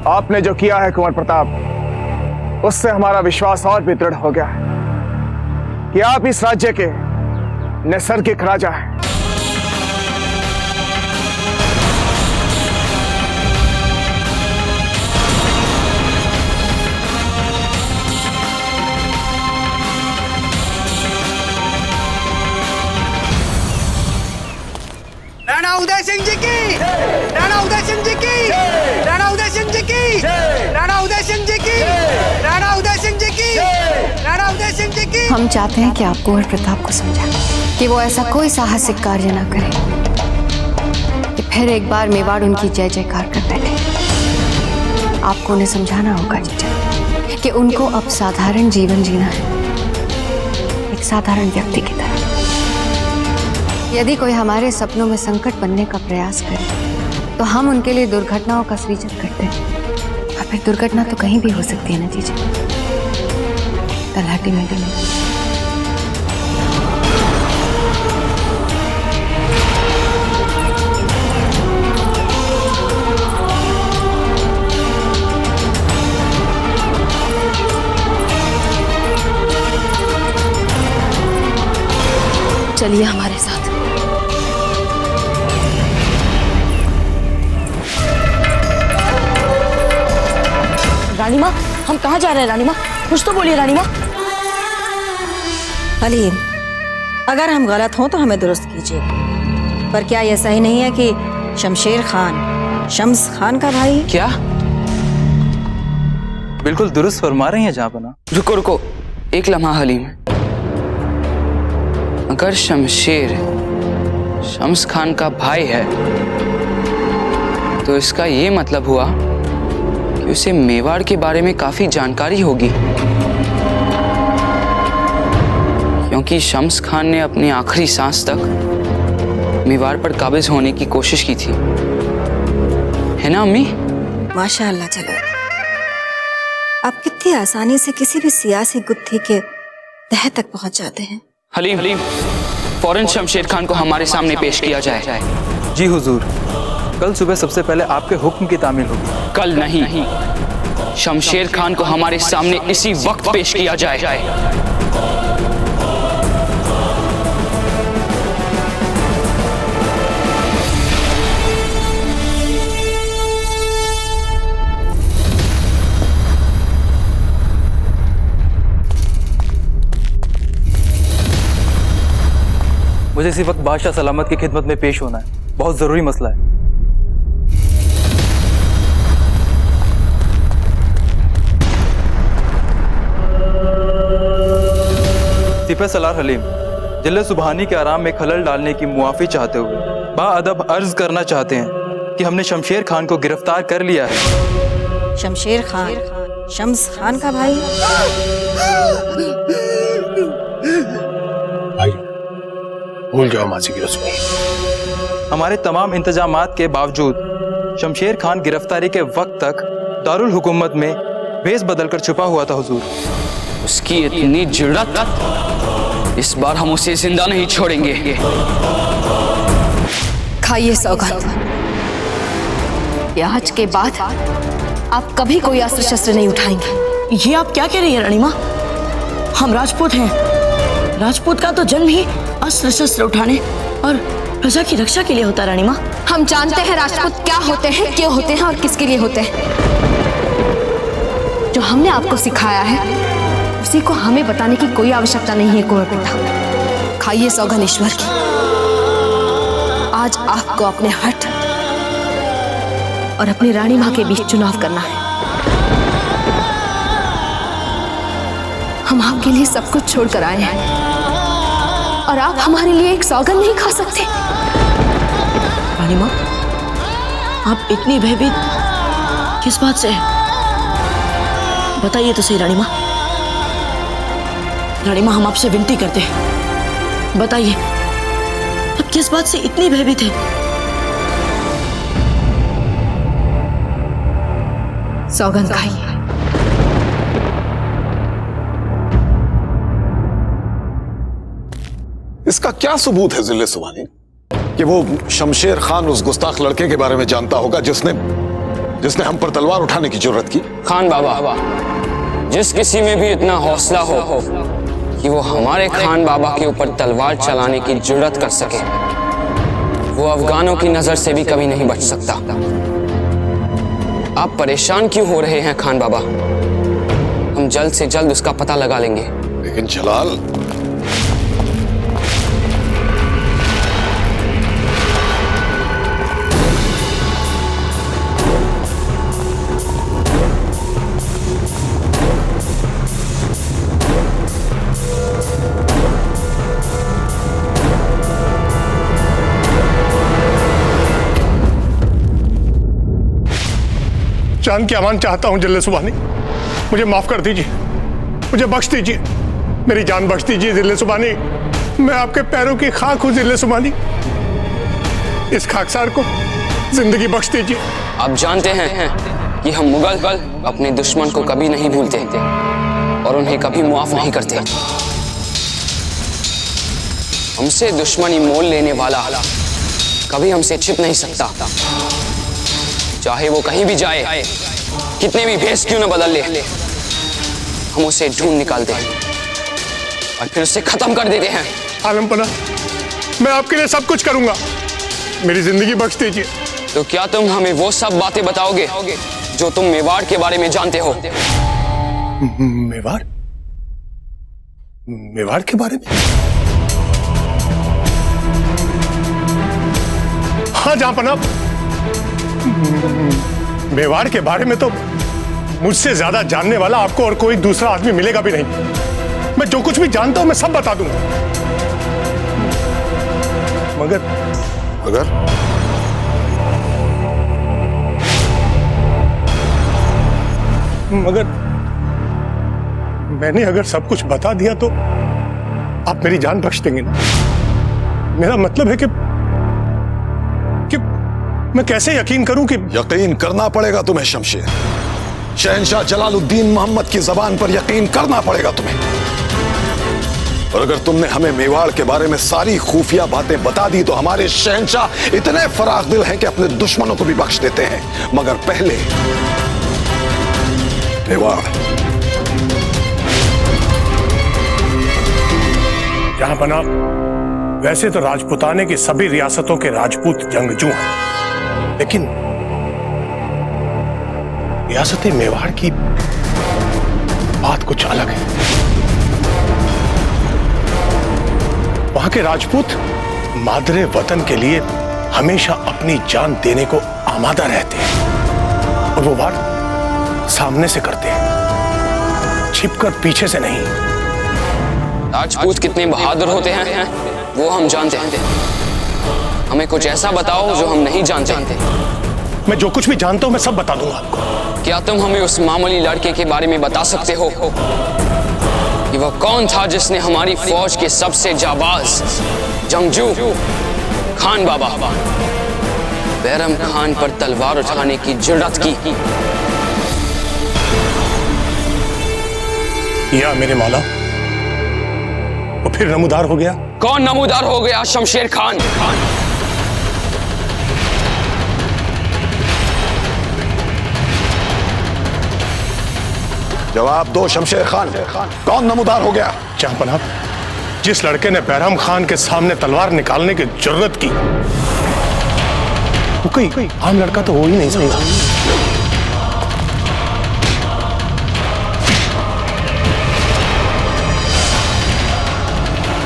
आपने जो किया है कुंवर प्रताप, उससे हमारा विश्वास और भी दृढ़ हो गया है कि आप इस राज्य के नैसर्गिक राजा हैं। राणा उदय सिंह जी की, राणा उदय सिंह जी की, राणा उदय सिंह जी की, राणा उदय सिंह जी की, राणा उदय सिंह जी की, राणा उदय सिंह जी की। हम चाहते हैं कि आप कुंवर प्रताप को समझाएं कि वो ऐसा कोई साहसिक कार्य ना करे कि फिर एक बार मेवाड़ उनकी जय जयकार कर बैठे। आपको उन्हें समझाना होगा जीजा कि उनको अब साधारण जीवन जीना है, एक साधारण व्यक्ति की तरह। यदि कोई हमारे सपनों में संकट बनने का प्रयास करे तो हम उनके लिए दुर्घटनाओं का सृजन करते हैं, और फिर दुर्घटना तो कहीं भी हो सकती है ना जीजा, तलहटी में भी नहीं। चलिए हमारे साथ। रानी माँ, हम कहाँ जा रहे हैं रानी माँ? कुछ तो बोलिए रानी माँ। हलीम, अगर हम गलत हों तो हमें दुरुस्त कीजिए, पर क्या यह सही नहीं है कि शमशेर खान शम्स खान का भाई? क्या? बिल्कुल दुरुस्त फरमा रही हैं जहाँपना। रुको रुको एक लम्हा हलीम। अगर शमशेर शम्स खान का भाई है तो इसका ये मतलब हुआ कि उसे मेवाड़ के बारे में काफी जानकारी होगी, क्योंकि शम्स खान ने अपनी आखिरी सांस तक मेवाड़ पर काबिज होने की कोशिश की थी, है ना अम्मी? माशाअल्लाह। चलो, आप कितनी आसानी से किसी भी सियासी गुत्थी के तह तक पहुंच जाते हैं। हलीम, फौरन शमशेर खान को हमारे सामने पेश किया जाए। जी हुजूर, कल सुबह सबसे पहले आपके हुक्म की तामील होगी। कल नहीं, शमशेर खान को हमारे सामने इसी वक्त पेश किया जाए। मुझे इसी वक्त बादशाह सलामत की खिदमत में पेश होना है, बहुत जरूरी मसला है। सिपह सलार हलीम, जिले सुबहानी के आराम में खलल डालने की मुआफी चाहते हुए बाअदब अर्ज करना चाहते हैं कि हमने शमशेर खान को गिरफ्तार कर लिया है। शमशेर खान शम्स खान का भाई? भूल जाओ मासी की रस्म। हमारे तमाम इंतजामात के बावजूद शमशेर खान गिरफ्तारी के वक्त तक दारुल हुकूमत में भेस बदलकर छुपा हुआ था हुजूर। उसकी इतनी जुर्रत, इस बार हम उसे जिंदा नहीं छोड़ेंगे। खाइए सौगंध, आज के बाद आप कभी कोई अस्त्र शस्त्र नहीं उठाएंगे। ये आप क्या कह रही हैं रानी माँ? हम राजपूत हैं, राजपूत का तो जन्म ही अस्त्र शस्त्र उठाने और प्रजा की रक्षा के लिए होता है रानी माँ। हम जानते हैं राजपूत क्या होते हैं, क्यों होते हैं और किसके लिए होते हैं। जो हमने आपको सिखाया है उसी को हमें बताने की कोई आवश्यकता नहीं है कुंवर प्रताप। खाइए सौगंध ईश्वर की, आज आपको अपने हट और अपनी रानी माँ के बीच चुनाव करना है। हम आपके लिए सब कुछ छोड़कर आए हैं और आप हमारे लिए एक सौगंध नहीं खा सकते। रानी माँ, आप इतनी भयभीत किस बात से है? बताइए तो सही रानी माँ। रानी माँ, हम आपसे विनती करते हैं, बताइए आप किस बात से इतनी भयभीत है? सौगंध खाइए। इसका क्या सबूत है जिले सुबहानी कि वो शमशेर खान उस गुस्ताख लड़के के बारे में जानता होगा जिसने जिसने हम पर तलवार उठाने की जरूरत की? खान बाबा, जिस किसी में भी इतना हौसला हो कि वो हमारे खान बाबा के ऊपर तलवार चलाने की जुर्रत कर सके, वो अफगानों की नजर से भी कभी नहीं बच सकता। आप परेशान क्यों हो रहे हैं खान बाबा? हम जल्द से जल्द उसका पता लगा लेंगे। लेकिन जलाल, जान की अमान चाहता हूं जिले सुबानी, मुझे माफ कर दीजिए, मुझे बख्श दीजिए, मेरी जान बख्श दीजिए जिले सुबानी। मैं आपके पैरों की खाक हूं जिले सुबानी, इस खाकसार को जिंदगी बख्श दीजिए। आप जानते हैं कि हम मुगल अपने दुश्मन को कभी नहीं भूलते और उन्हें कभी मुआफ नहीं करते। हमसे दुश्मनी मोल लेने वाला कभी हमसे छिप नहीं सकता, चाहे वो कहीं भी जाए, कितने भी भेष क्यों न बदल ले, हम उसे ढूंढ निकालते हैं और फिर उसे खत्म कर देते हैं। आलम पना, मैं आपके लिए सब कुछ करूंगा, मेरी जिंदगी बख्श दीजिए। तो क्या तुम हमें वो सब बातें बताओगे जो तुम मेवाड़ के बारे में जानते हो? मेवाड़? मेवाड़ के बारे में? हाँ जहांपना, मेवाड़ के बारे में तो मुझसे ज्यादा जानने वाला आपको और कोई दूसरा आदमी मिलेगा भी नहीं। मैं जो कुछ भी जानता हूं मैं सब बता दूंगा। मगर मैंने अगर सब कुछ बता दिया तो आप मेरी जान बख्श देंगे ना? मेरा मतलब है कि मैं कैसे यकीन करूं कि... यकीन करना पड़ेगा तुम्हें शमशेर। शहंशाह जलालुद्दीन मोहम्मद की जबान पर यकीन करना पड़ेगा तुम्हें। और अगर तुमने हमें मेवाड़ के बारे में सारी खुफिया बातें बता दी तो हमारे शहंशाह इतने फराख दिल हैं कि अपने दुश्मनों को भी बख्श देते हैं। मगर पहले मेवाड़। जहां बना, वैसे तो राजपुताने की सभी रियासतों के राजपूत जंगजू हैं, लेकिन रियासत मेवाड़ की बात कुछ अलग है। वहां के राजपूत मादरे वतन के लिए हमेशा अपनी जान देने को आमादा रहते हैं और वो बात सामने से करते हैं, छिपकर पीछे से नहीं। राजपूत कितने बहादुर होते हैं वो हम जानते हैं। हमें कुछ ऐसा बताओ जो हम नहीं जानते। मैं जो कुछ भी जानता हूं मैं सब बता दूंगा आपको। क्या तुम हमें उस मामूली लड़के के बारे में बता सकते हो कि वह कौन था जिसने हमारी फौज के सबसे जाबाज जंगजू खान बाबा बैरम खान पर तलवार उठाने की जुर्रत की? या मेरे मौला, वो फिर नमूदार हो गया? कौन नमूदार हो गया? शमशेर खान। जवाब दो शमशेर खान, कौन नमूदार हो गया? जहांपनाह, जिस लड़के ने बैरम खान के सामने तलवार निकालने की जुर्रत की, वो कोई आम लड़का तो हो ही नहीं सकता।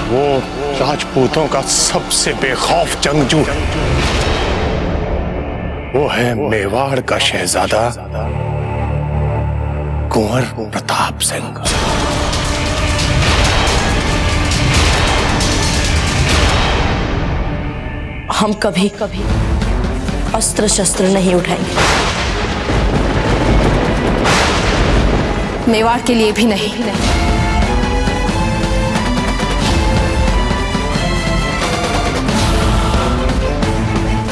वो राजपूतों का सबसे बेखौफ जंगजू है। वो है मेवाड़ का शहजादा कुंवर प्रताप सिंह। हम कभी अस्त्र शस्त्र नहीं उठाएंगे, मेवाड़ के लिए भी नहीं।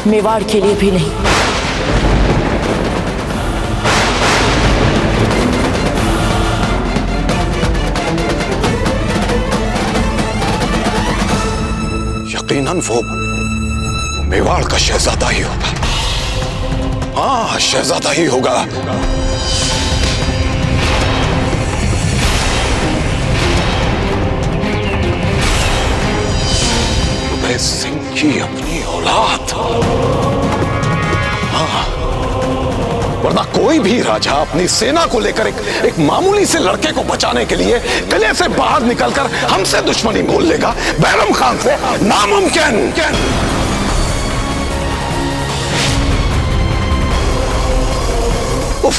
मेवाड़ के लिए भी नहीं। यकीनन वो मेवाड़ का शहजादा ही होगा। हाँ, शहजादा ही होगा। उदय सिंह की अपनी औलाद। हाँ, वरना कोई भी राजा अपनी सेना को लेकर एक मामूली से लड़के को बचाने के लिए किले से बाहर निकलकर हमसे दुश्मनी मोल लेगा। बैरम खान से नामुमकिन। उफ,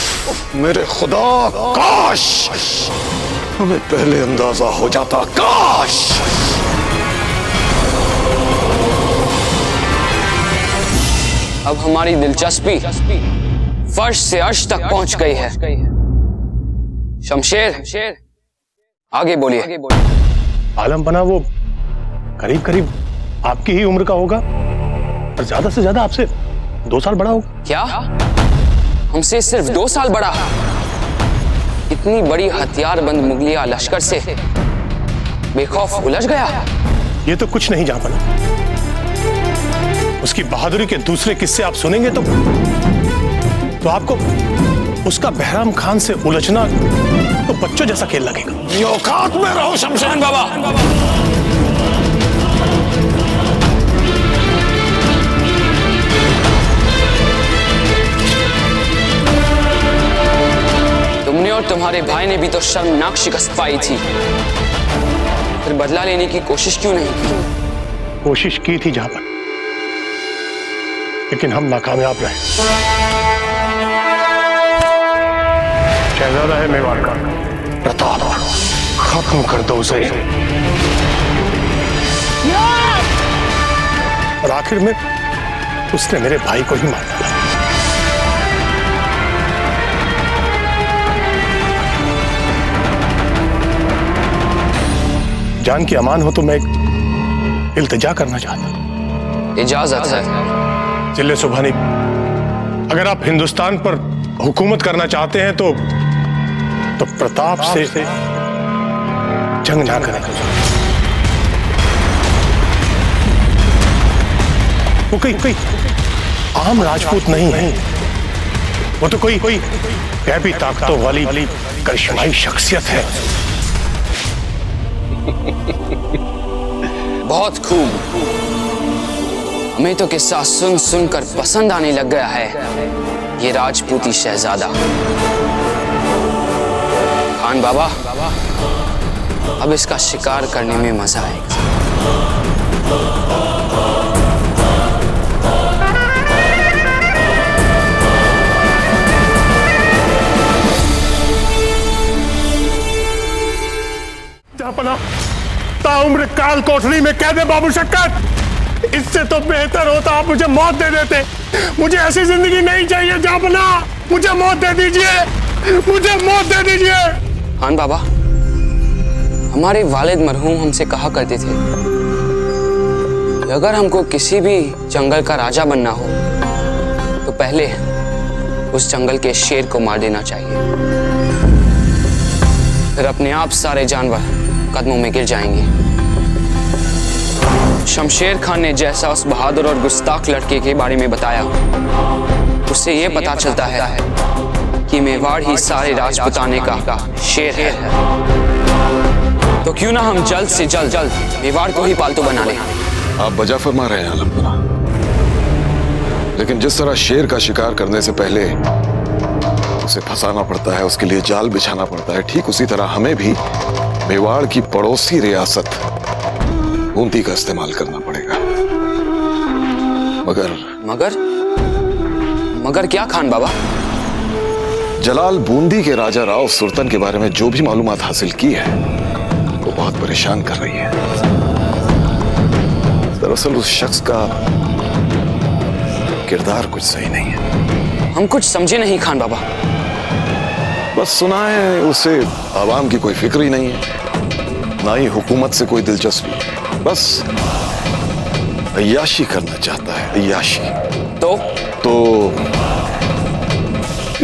मेरे खुदा, काश हमें पहले अंदाजा हो जाता। काश। अब हमारी दिलचस्पी फर्श से अर्श तक पहुंच गई है। शमशेर, आगे बोलिए। आलम बना वो करीब करीब आपकी ही उम्र का होगा और ज्यादा से ज्यादा आपसे 2 साल बड़ा होगा। क्या? हमसे सिर्फ 2 साल बड़ा? इतनी बड़ी हथियारबंद मुगलिया लश्कर से बेखौफ उलझ गया? ये तो कुछ नहीं जान पाना। उसकी बहादुरी के दूसरे किस्से आप सुनेंगे तो आपको उसका बहराम खान से उलझना तो बच्चों जैसा खेल लगेगा। औकात में रहो शमशेर बाबा। तुमने और तुम्हारे भाई ने भी तो शर्मनाक शिकस्त पाई थी, फिर बदला लेने की कोशिश क्यों नहीं की? कोशिश की थी जहां पर, लेकिन हम नाकामयाब रहे। शहजादा है मेवाड़ का प्रताप, खत्म कर दो उसे। और आखिर में उसने मेरे भाई को ही मार डाला। जान की अमान हो तो मैं एक इल्तिजा करना चाहता। इजाजत है। जिले सुबहानी, अगर आप हिंदुस्तान पर हुकूमत करना चाहते हैं तो प्रताप से जंग ना करें। वो कोई आम राजपूत नहीं है, वो तो कोई गैबी ताकतों वाली करिश्माई शख्सियत है। बहुत खूब। हमें तो किस्सा सुन सुनकर पसंद आने लग गया है ये राजपूती शहजादा। खान बाबा, अब इसका शिकार करने में मजा आएगा। अपना ताउम्र काल कोठरी में कैद है बाबू शक्कर। इससे तो बेहतर होता आप मुझे मौत दे देते। मुझे ऐसी जिंदगी नहीं चाहिए जापना। मुझे मौत दे दीजिए, मुझे मौत दे दीजिए। खान बाबा, हमारे वालिद मरहूम हमसे कहा करते थे कि अगर हमको किसी भी जंगल का राजा बनना हो तो पहले उस जंगल के शेर को मार देना चाहिए, फिर अपने आप सारे जानवर कदमों में गिर जाएंगे। शमशेर खान ने जैसा उस बहादुर और गुस्ताख लड़के के बारे में बताया, उससे यह पता चलता है कि मेवाड़ ही सारे राजपुताने का शेर है। तो क्यों ना हम जल्द से जल्द मेवाड़ को ही पालतू बना लें। आप बजा फरमा रहे हैं आलमपुरा, लेकिन जिस तरह शेर का शिकार करने से पहले उसे फंसाना पड़ता है, उसके लिए जाल बिछाना पड़ता है, ठीक उसी तरह हमें भी मेवाड़ की पड़ोसी रियासत बूंदी का इस्तेमाल करना पड़ेगा। मगर क्या खान बाबा? जलाल बूंदी के राजा राव सुल्तान के बारे में जो भी मालूमात हासिल की है वो बहुत परेशान कर रही है। दरअसल उस शख्स का किरदार कुछ सही नहीं है। हम कुछ समझे नहीं खान बाबा। बस सुना है उसे आवाम की कोई फिक्र ही नहीं है, ना ही हुकूमत से कोई दिलचस्पी, बस अय्याशी करना चाहता है। अय्याशी तो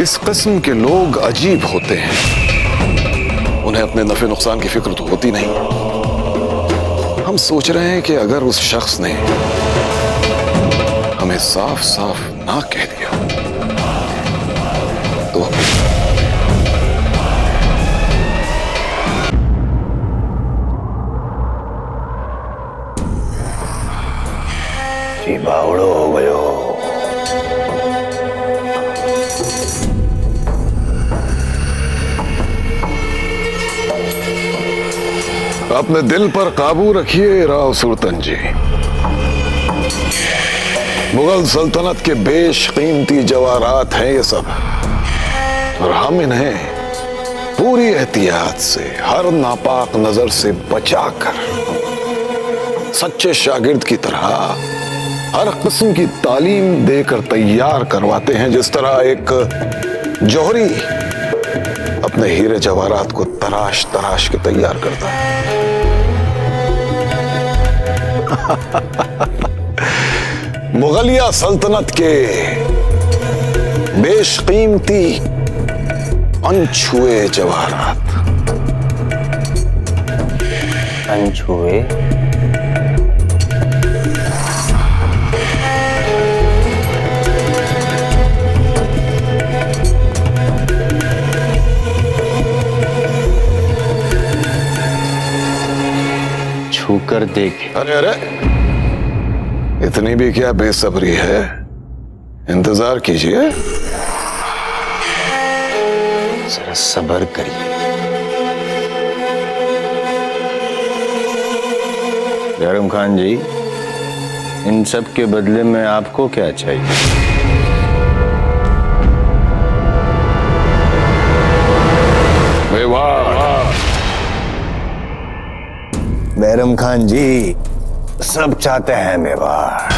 इस किस्म के लोग अजीब होते हैं, उन्हें अपने नफे नुकसान की फिक्र तो होती नहीं। हम सोच रहे हैं कि अगर उस शख्स ने हमें साफ साफ ना कह दिया को। जी बावड़ो हो गयो। अपने दिल पर काबू रखिए राव सुल्तान जी। मुगल सल्तनत के बेशकीमती जवाहरात हैं ये सब, और हम इन्हें पूरी एहतियात से, हर नापाक नजर से बचाकर सच्चे शागिर्द की तरह हर किस्म की तालीम देकर तैयार करवाते हैं, जिस तरह एक जौहरी अपने हीरे जवाहरात को तराश तराश के तैयार करता है। मुगलिया सल्तनत के बेशकीमती अनछुए जवाहरात। अनछुए? छू कर देखे। अरे अरे, इतनी भी क्या बेसब्री है? इंतजार कीजिए। जरा सब्र करिए। बैरम खान जी, इन सब के बदले में आपको क्या चाहिए? बैरम खान जी, सब चाहते हैं मेवाड़।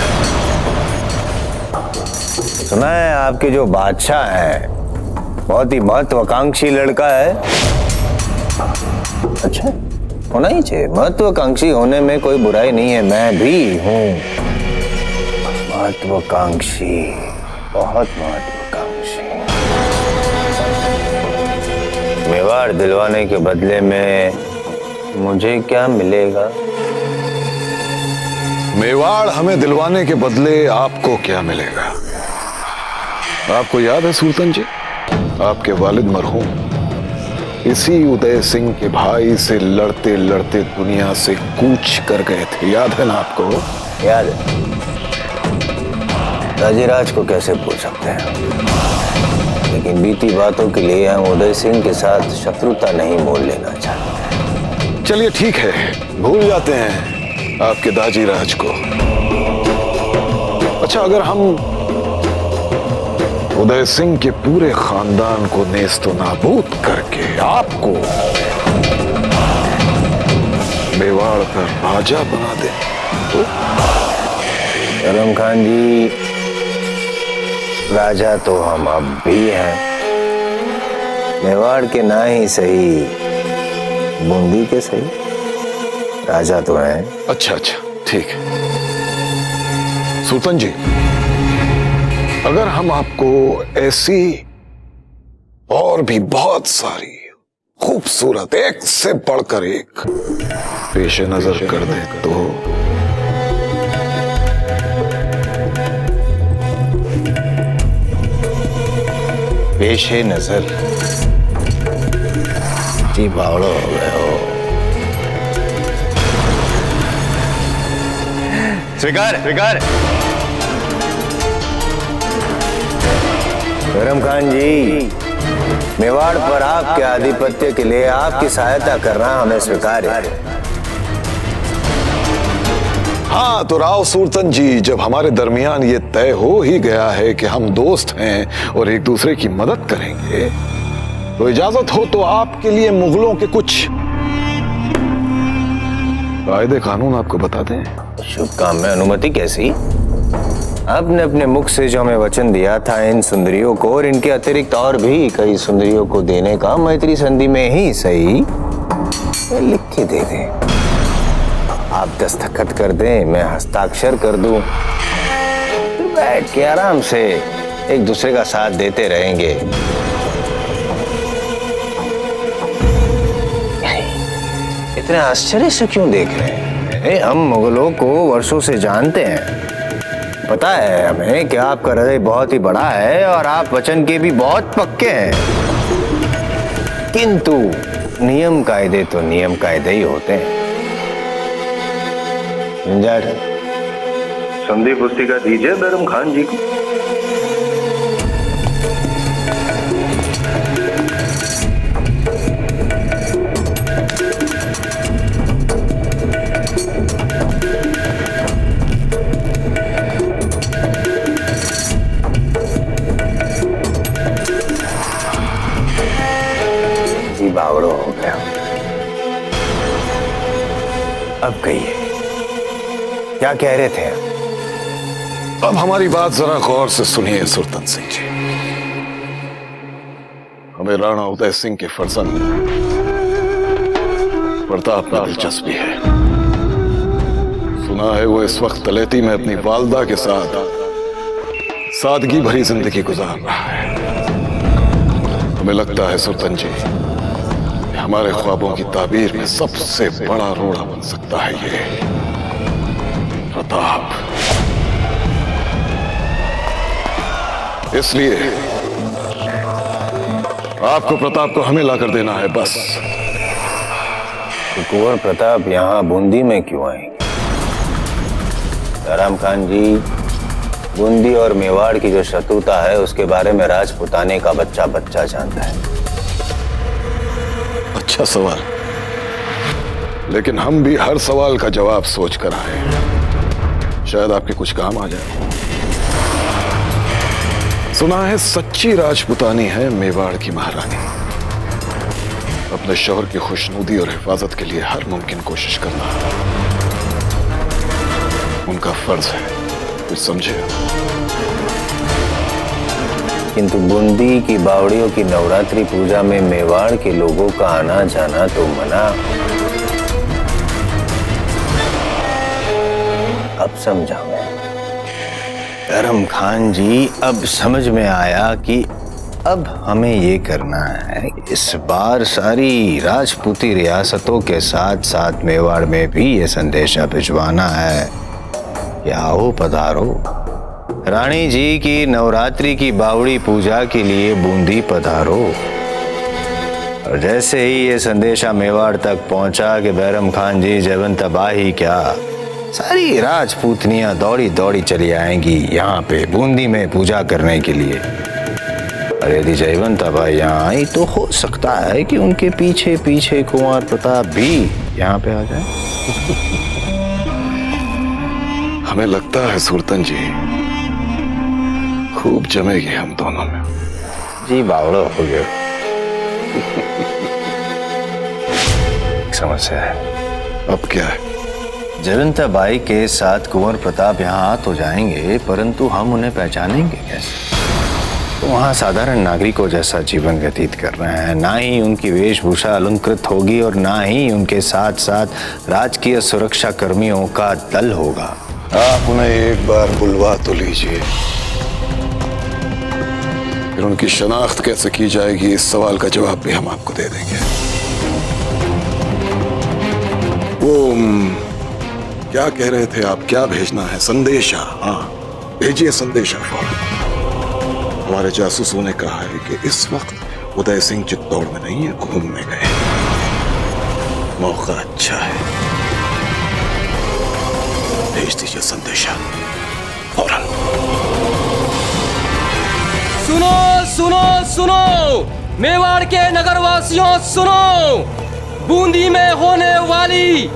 सुना है आपके जो बादशाह हैं बहुत ही महत्वाकांक्षी लड़का है। अच्छा, होना ही चाहिए। महत्वाकांक्षी होने में कोई बुराई नहीं है, मैं भी हूं महत्वाकांक्षी, बहुत महत्वाकांक्षी। मेवाड़ दिलवाने के बदले में मुझे क्या मिलेगा? मेवाड़ हमें दिलवाने के बदले आपको क्या मिलेगा? आपको याद है सुल्तान जी, आपके वालिद मरहूम इसी उदय सिंह के भाई से लड़ते लड़ते दुनिया से कूच कर गए थे, याद है ना आपको? याद है। दाजीराज को कैसे भूल सकते हैं, लेकिन बीती बातों के लिए हम उदय सिंह के साथ शत्रुता नहीं मोल लेना चाहते। चलिए ठीक है, भूल जाते हैं आपके दाजीराज को। अच्छा, अगर हम उदय सिंह के पूरे खानदान को नेस्तो नाबूद करके आपको मेवाड़ का राजा बना दे तो? बैरम खान जी, राजा तो हम अब भी हैं, मेवाड़ के ना ही सही, बूंदी के सही, राजा तो हैं। अच्छा अच्छा, ठीक है सुल्तान जी, अगर हम आपको ऐसी और भी बहुत सारी खूबसूरत, एक से बढ़कर एक पेशे नजर कर दे तो? पेशे नजर? जी बावड़ो हो गए हो। स्वीकार स्वीकार। बैरम खान जी, मेवाड़ पर आपके आधिपत्य के लिए आपकी सहायता करना हमें स्वीकार है। हाँ तो राव सुल्तान जी, जब हमारे दरमियान ये तय हो ही गया है कि हम दोस्त हैं और एक दूसरे की मदद करेंगे, तो इजाजत हो तो आपके लिए मुगलों के कुछ कायदे कानून आपको बता दें। शुभ काम में अनुमति कैसी? आपने अपने मुख से जो हमें वचन दिया था इन सुंदरियों को और इनके अतिरिक्त और भी कई सुंदरियों को देने का, मैत्री संधि में ही सही लिख के दे दें। आप दस्तखत कर दें, मैं हस्ताक्षर कर दूं, फिर बैठ के आराम से एक दूसरे का साथ देते रहेंगे। इतने आश्चर्य से क्यों देख रहे हैं? हम मुगलों को वर्षों से जानते हैं, पता है हमें कि आपका हृदय बहुत ही बड़ा है और आप वचन के भी बहुत पक्के हैं, किंतु नियम कायदे तो नियम कायदे ही होते हैं। संधि पुस्तिका दीजिए बैरम खान जी को। बावड़ो हो गया। अब कहिए क्या कह रहे थे? अब हमारी बात जरा गौर से सुनिए सुल्तान सिंह जी। हमें राणा उदय सिंह के फर्जंद प्रताप में दिलचस्पी है। सुना है वो इस वक्त तलेती में अपनी वालदा के साथ सादगी भरी जिंदगी गुजार रहा है। हमें लगता है सुल्तान जी, हमारे ख्वाबों की ताबीर में सबसे बड़ा रोड़ा बन सकता है ये प्रताप। इसलिए आपको प्रताप को हमें लाकर देना है बस। तो कुंवर प्रताप यहाँ बूंदी में क्यों आएंगे? बैरम खान जी, बूंदी और मेवाड़ की जो शत्रुता है उसके बारे में राजपुताने का बच्चा बच्चा जानता है। अच्छा सवाल, लेकिन हम भी हर सवाल का जवाब सोच कर आए, शायद आपके कुछ काम आ जाए। सुना है सच्ची राजपुतानी है मेवाड़ की महारानी। अपने शौहर की खुशनुदी और हिफाजत के लिए हर मुमकिन कोशिश करना उनका फर्ज है, कुछ समझे? किंतु बूंदी की बावड़ियों की नवरात्रि पूजा में मेवाड़ के लोगों का आना जाना तो मना। अब समझा मैं। बैरम खान जी, अब समझ में आया कि अब हमें ये करना है, इस बार सारी राजपूती रियासतों के साथ साथ मेवाड़ में भी ये संदेशा भिजवाना है कि आओ पधारो, रानी जी की नवरात्रि की बावड़ी पूजा के लिए बूंदी पधारो। और जैसे ही ये संदेशा मेवाड़ तक पहुंचा कि बैरम खान जी जयवंत बाही क्या, सारी राजपूतनियां दौड़ी दौड़ी चली आएंगी यहाँ पे बूंदी में पूजा करने के लिए। और यदि जयवंत बाई यहाँ आई तो हो सकता है कि उनके पीछे पीछे कुंवर प्रताप भी यहाँ पे आ जाए। हमें लगता है सुल्तान जी खूब जमेगी हम दोनों में। जी बावड़ा हो गया। समस्या है। अब क्या है? जयवंता बाई के साथ कुंवर प्रताप यहाँ आ तो जाएंगे, परंतु हम उन्हें पहचानेंगे कैसे? तो वहाँ साधारण नागरिकों जैसा जीवन व्यतीत कर रहे हैं, ना ही उनकी वेशभूषा अलंकृत होगी और ना ही उनके साथ साथ राजकीय सुरक्षा कर्मियों का दल होगा। आप उन्हें एक बार बुलवा तो लीजिए, फिर उनकी शनाख्त कैसे की जाएगी इस सवाल का जवाब भी हम आपको दे देंगे। वो क्या कह रहे थे आप? क्या भेजना है? संदेशा? हाँ भेजिए संदेशा फौरन। हमारे जासूसों ने कहा है कि इस वक्त उदय सिंह चित्तौड़ में नहीं है, घूमने गए। मौका अच्छा है, भेज दीजिए संदेशा फौरन। सुनो सुनो सुनो मेवाड़ के नगरवासियों, सुनो, बूंदी में होने वाली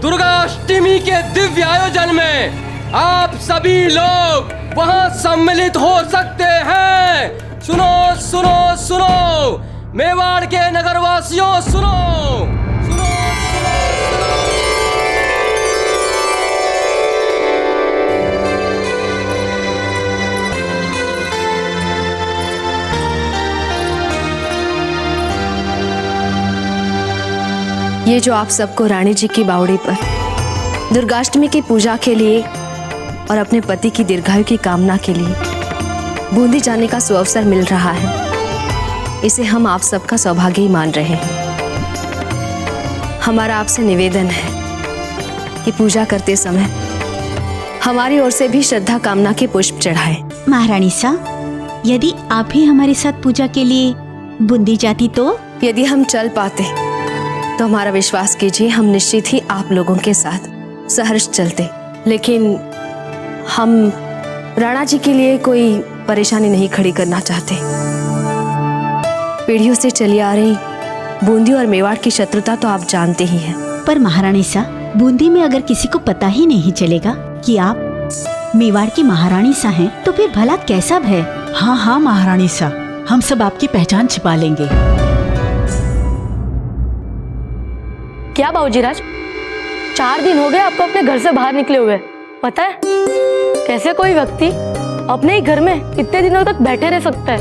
दुर्गाष्टमी के दिव्य आयोजन में आप सभी लोग वहां सम्मिलित हो सकते हैं। सुनो सुनो सुनो मेवाड़ के नगरवासियों, सुनो सुनो सुनो। ये जो आप सबको रानी जी की बावड़ी पर दुर्गाष्टमी की पूजा के लिए और अपने पति की दीर्घायु की कामना के लिए बूंदी जाने का सुअवसर मिल रहा है, इसे हम आप सबका सौभाग्य ही मान रहे हैं। हमारा आपसे निवेदन है कि पूजा करते समय हमारी ओर से भी श्रद्धा कामना के पुष्प चढ़ाए। महारानी सा, यदि आप ही हमारे साथ पूजा के लिए बूंदी जाती तो? यदि हम चल पाते तो हमारा विश्वास कीजिए हम निश्चित ही आप लोगों के साथ सहर्ष चलते, लेकिन हम राणा जी के लिए कोई परेशानी नहीं खड़ी करना चाहते। पीढ़ियों से चली आ रही बूंदी और मेवाड़ की शत्रुता तो आप जानते ही हैं। पर महारानी सा, बूंदी में अगर किसी को पता ही नहीं चलेगा कि आप मेवाड़ की महारानी सा हैं, तो फिर भला कैसा भय? हाँ हाँ महारानी सा, हम सब आपकी पहचान छिपा लेंगे। क्या बाबूजीराज, 4 दिन हो गए आपको अपने घर से बाहर निकले हुए। पता है कैसे कोई व्यक्ति अपने ही घर में इतने दिनों तक बैठे रह सकता है?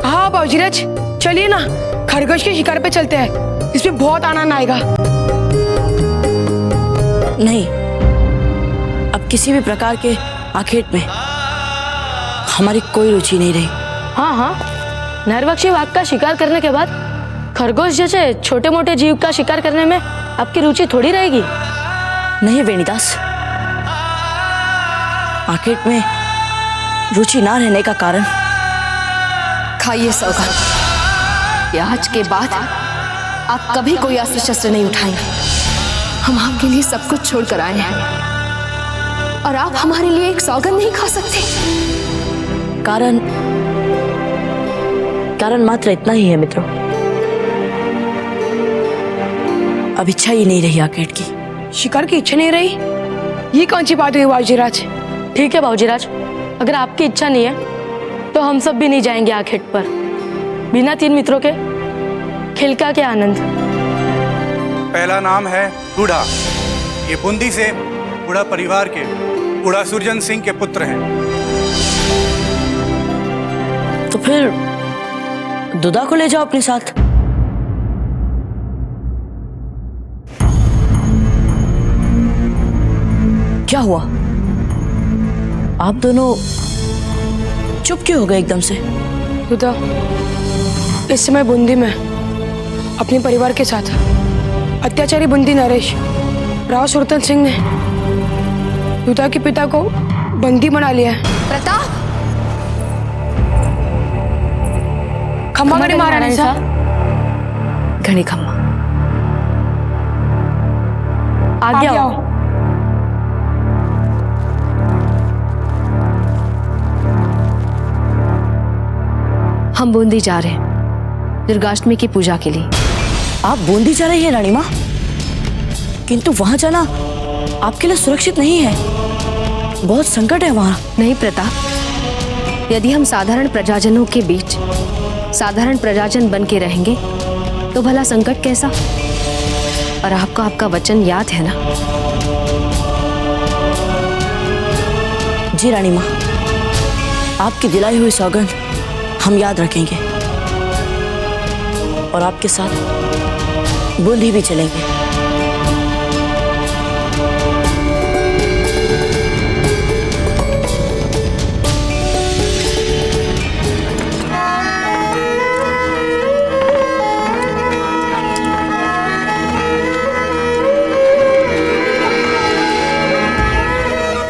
हाँ बाबूजीराज, चलिए ना खरगोश के शिकार पे चलते हैं, इसमें बहुत आनंद आएगा। नहीं, अब किसी भी प्रकार के आखेट में हमारी कोई रुचि नहीं रही। हाँ हाँ, नरभक्षी वाघ का शिकार करने के बाद खरगोश जैसे छोटे मोटे जीव का शिकार करने में आपकी रुचि थोड़ी रहेगी। नहीं वेणीदास, आखेट में रुचि ना रहने का कारण खाइए सौगंध कि आज के बाद आप कभी कोई अस्त्र शस्त्र नहीं उठाएंगे। हम आपके लिए सब कुछ छोड़ कर आए हैं और आप हमारे लिए एक सौगंध नहीं खा सकते। कारण मात्र इतना ही है मित्रों, अब इच्छा ही नहीं रही आखेट की। शिकार की इच्छा नहीं रही? ये कौन सी बात हुई बाबूजीराज? ठीक है बाबूजीराज, अगर आपकी इच्छा नहीं है तो हम सब भी नहीं जाएंगे आखेट पर, बिना 3 मित्रों के खिलका के आनंद। पहला नाम है बूढ़ा, ये बूंदी से बूढ़ा परिवार के बूढ़ा सुरजन सिंह के पुत्र हैं। तो फिर दुदा को ले जाओ अपने साथ। क्या हुआ, आप दोनों चुप क्यों हो गए एकदम से? दुदा इस समय बूंदी में अपने परिवार के साथ अत्याचारी बूंदी नरेश राव सुरतन सिंह ने दुदा के पिता को बंदी बना लिया है। प्रताप, खम्मा गणी महारानी सा। घनी खम्मा, आगे आओ। हम बूंदी जा रहे हैं दुर्गाष्टमी की पूजा के लिए। आप बूंदी जा रही हैं रानी माँ, किंतु वहां जाना आपके लिए सुरक्षित नहीं है, बहुत संकट है वहां। नहीं प्रताप, यदि हम साधारण प्रजाजनों के बीच साधारण प्रजाजन बन के रहेंगे तो भला संकट कैसा? और आपको आपका वचन याद है ना? जी रानी माँ, आपकी दिलाई हुई सौगंध हम याद रखेंगे और आपके साथ बूंदी भी चलेंगे।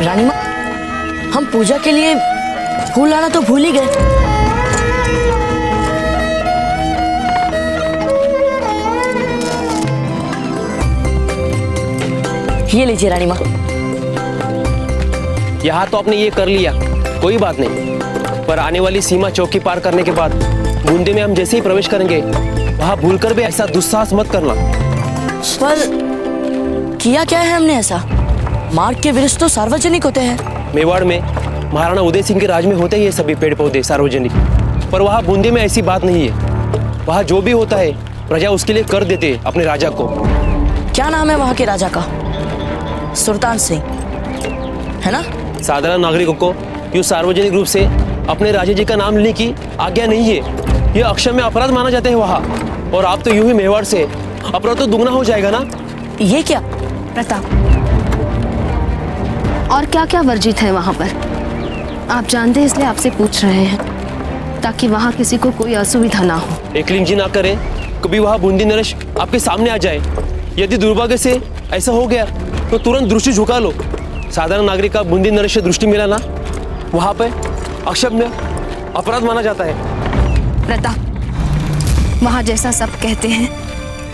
रानी माँ, हम पूजा के लिए फूल लाना तो भूल ही गए। ये लीजिए रानी माँ। यहाँ तो आपने ये कर लिया, कोई बात नहीं, पर आने वाली सीमा चौकी पार करने के बाद बूंदी में हम जैसे ही प्रवेश करेंगे वहाँ भूलकर भी ऐसा दुस्साहस मत करना। पर किया क्या है हमने ऐसा? मार्ग के वृक्ष तो सार्वजनिक होते हैं। मेवाड़ में महाराणा उदय सिंह के राज में होते ही ये सभी पेड़ पौधे सार्वजनिक, पर वहाँ बूंदी में ऐसी बात नहीं है। वहाँ जो भी होता है प्रजा उसके लिए कर देते हैं अपने राजा को। क्या नाम है वहाँ के राजा का? सुल्तान सिंह, है ना? साधारण नागरिकों को यूँ सार्वजनिक रूप से अपने राजा जी का नाम लेने की आज्ञा नहीं है, यह अक्षम्य अपराध माना जाता है वहाँ। और आप तो यूं ही मेवाड़ से अपराध तो दुगना हो जाएगा ना। ये क्या प्रताप, और क्या क्या वर्जित है वहां पर? आप जानते हैं इसलिए आपसे पूछ रहे हैं, ताकि वहां किसी को कोई असुविधा ना हो। एकलिंग जी ना करे कभी वहां बूंदी नरेश आपके सामने आ जाए। यदि दुर्भाग्य से ऐसा हो गया तो तुरंत दृष्टि झुका लो, साधारण नागरिक का बूंदी नरेश से दृष्टि मिला ना, वहां पे अक्षम्य अपराध माना जाता है। प्रताप, वहां जैसा सब कहते हैं,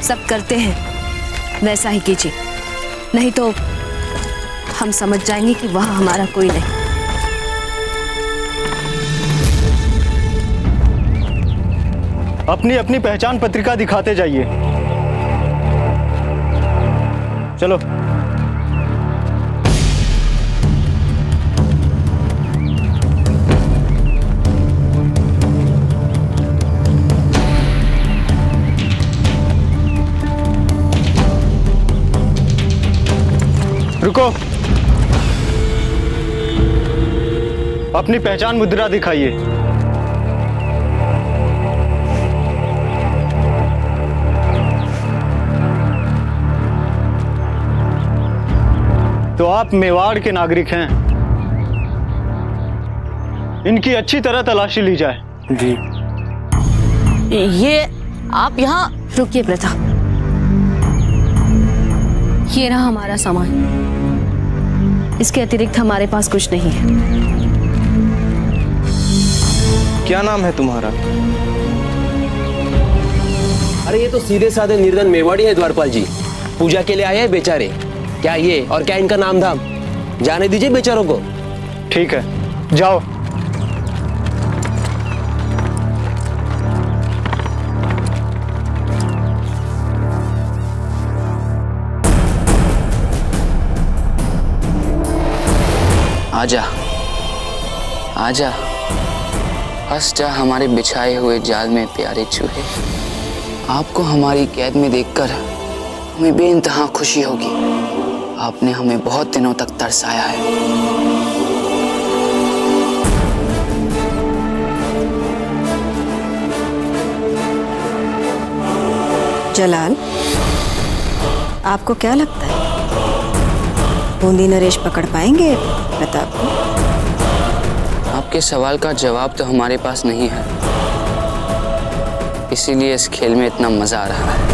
सब करते हैं, वैसा ही कीजिए, नहीं तो हम समझ जाएंगे कि वह हमारा कोई नहीं। अपनी अपनी पहचान पत्रिका दिखाते जाइए। चलो। रुको, अपनी पहचान मुद्रा दिखाइए। तो आप मेवाड़ के नागरिक हैं। इनकी अच्छी तरह तलाशी ली जाए। जी। ये आप यहाँ रुकिए प्रताप, ये रहा हमारा सामान, इसके अतिरिक्त हमारे पास कुछ नहीं है। क्या नाम है तुम्हारा? अरे ये तो सीधे साधे निर्धन मेवाड़ी है द्वारपाल जी, पूजा के लिए आए हैं बेचारे। क्या ये और क्या इनका नाम धाम, जाने दीजिए बेचारों को। ठीक है, जाओ। आजा, आजा, फंस जा हमारे बिछाए हुए जाल में प्यारे चूहे। आपको हमारी कैद में देखकर हमें बेइंतहा खुशी होगी। आपने हमें बहुत दिनों तक तरसाया है। जलाल, आपको क्या लगता है बूंदी नरेश पकड़ पाएंगे प्रताप को? आपके सवाल का जवाब तो हमारे पास नहीं है, इसीलिए इस खेल में इतना मजा आ रहा है।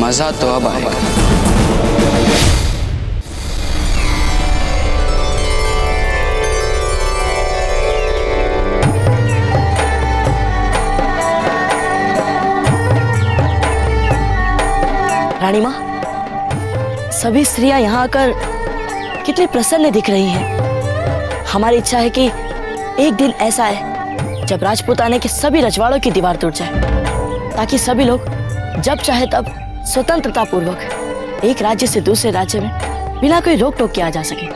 मजा तो अब आएगा। रानी माँ, सभी स्त्रियां यहाँ आकर कितनी प्रसन्न दिख रही हैं। हमारी इच्छा है कि एक दिन ऐसा है जब राजपूताने के सभी रजवाड़ों की दीवार टूट जाए, ताकि सभी लोग जब चाहे तब स्वतंत्रता पूर्वक एक राज्य से दूसरे राज्य में बिना कोई रोक टोक के आ जा सके।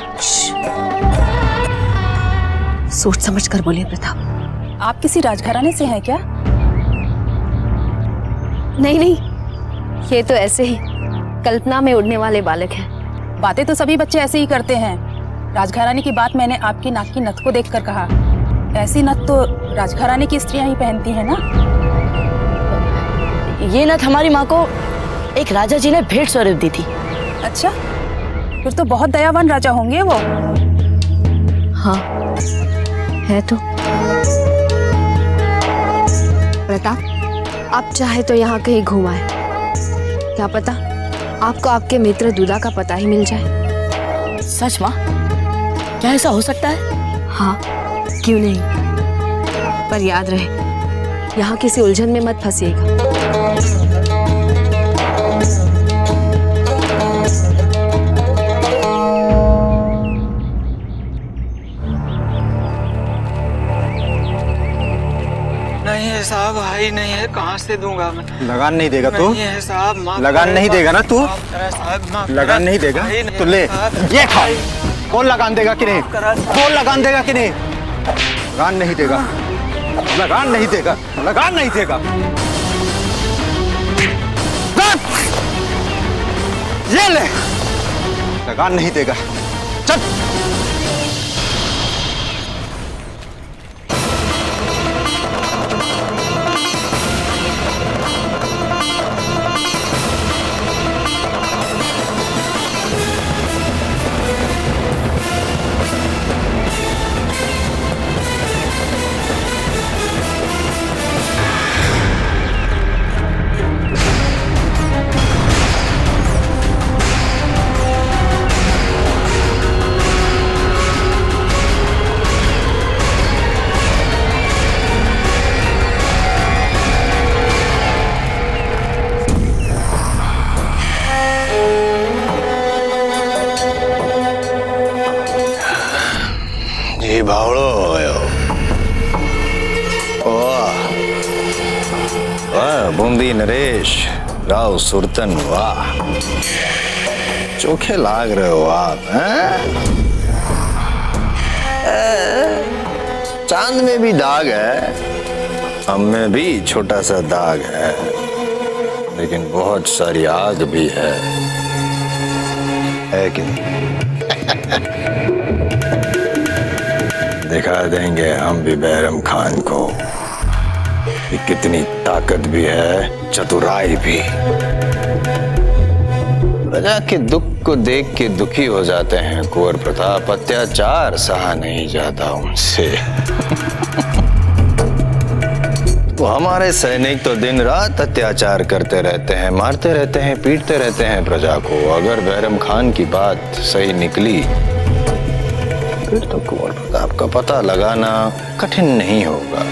सोच समझ कर बोलिए प्रताप। आप किसी राजघराने से हैं क्या? नहीं नहीं, ये तो ऐसे ही कल्पना में उड़ने वाले बालक हैं। बातें तो सभी बच्चे ऐसे ही करते हैं। राजघराने की बात मैंने आपकी नाक की नथ को देखकर कहा। ऐसी नथ तो राजघराने की स्त्रियां ही पहनती हैं ना। ये नथ हमारी माँ को एक राजा जी ने भेंट स्वरूप दी थी। अच्छा, फिर तो बहुत दयावान राजा होंगे वो। हाँ है तो। प्रताप, आप चाहे तो यहाँ कहीं घुमाए, क्या पता आपको आपके मित्र दूधा का पता ही मिल जाए। सच माँ? क्या ऐसा हो सकता है? हाँ, क्यों नहीं, पर याद रहे यहाँ किसी उलझन में मत फंसिएगा। नहीं है साहब, भाई नहीं है, कहाँ से दूंगा मैं? लगान नहीं देगा तू? नहीं है साहब, लगान नहीं देगा ना तू? लगान नहीं देगा तो ले, ये खा। कौन लगान देगा कि नहीं? कौन लगान देगा कि नहीं? लगान नहीं देगा, लगान नहीं देगा, लगान नहीं देगा। ये ले, लगान नहीं देगा। चल। बावड़ो हो। वाह वाह बूंदी नरेश, राव सुरतन, वाह चोखे लाग रहे हो आप हैं? चांद में भी दाग है, हम में भी छोटा सा दाग है, लेकिन बहुत सारी आग भी है कि नहीं? दिखा देंगे हम भी बैरम खान को कि कितनी ताकत भी है, चतुराई भी। प्रजा के दुख को देख के दुखी हो जाते हैं कुंवर प्रताप, अत्याचार सहा नहीं जाता उनसे। तो हमारे सैनिक तो दिन रात अत्याचार करते रहते हैं, मारते रहते हैं, पीटते रहते हैं प्रजा को। अगर बैरम खान की बात सही निकली फिर तो कुंवर प्रताप का पता लगाना कठिन नहीं होगा।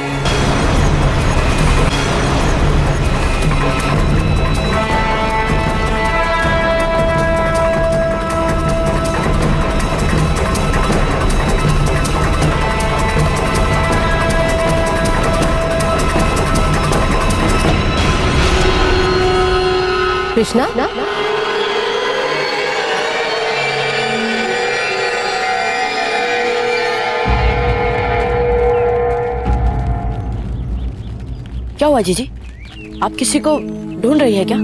कृष्णा, क्या हुआ जीजी? आप किसी को ढूंढ रही है क्या?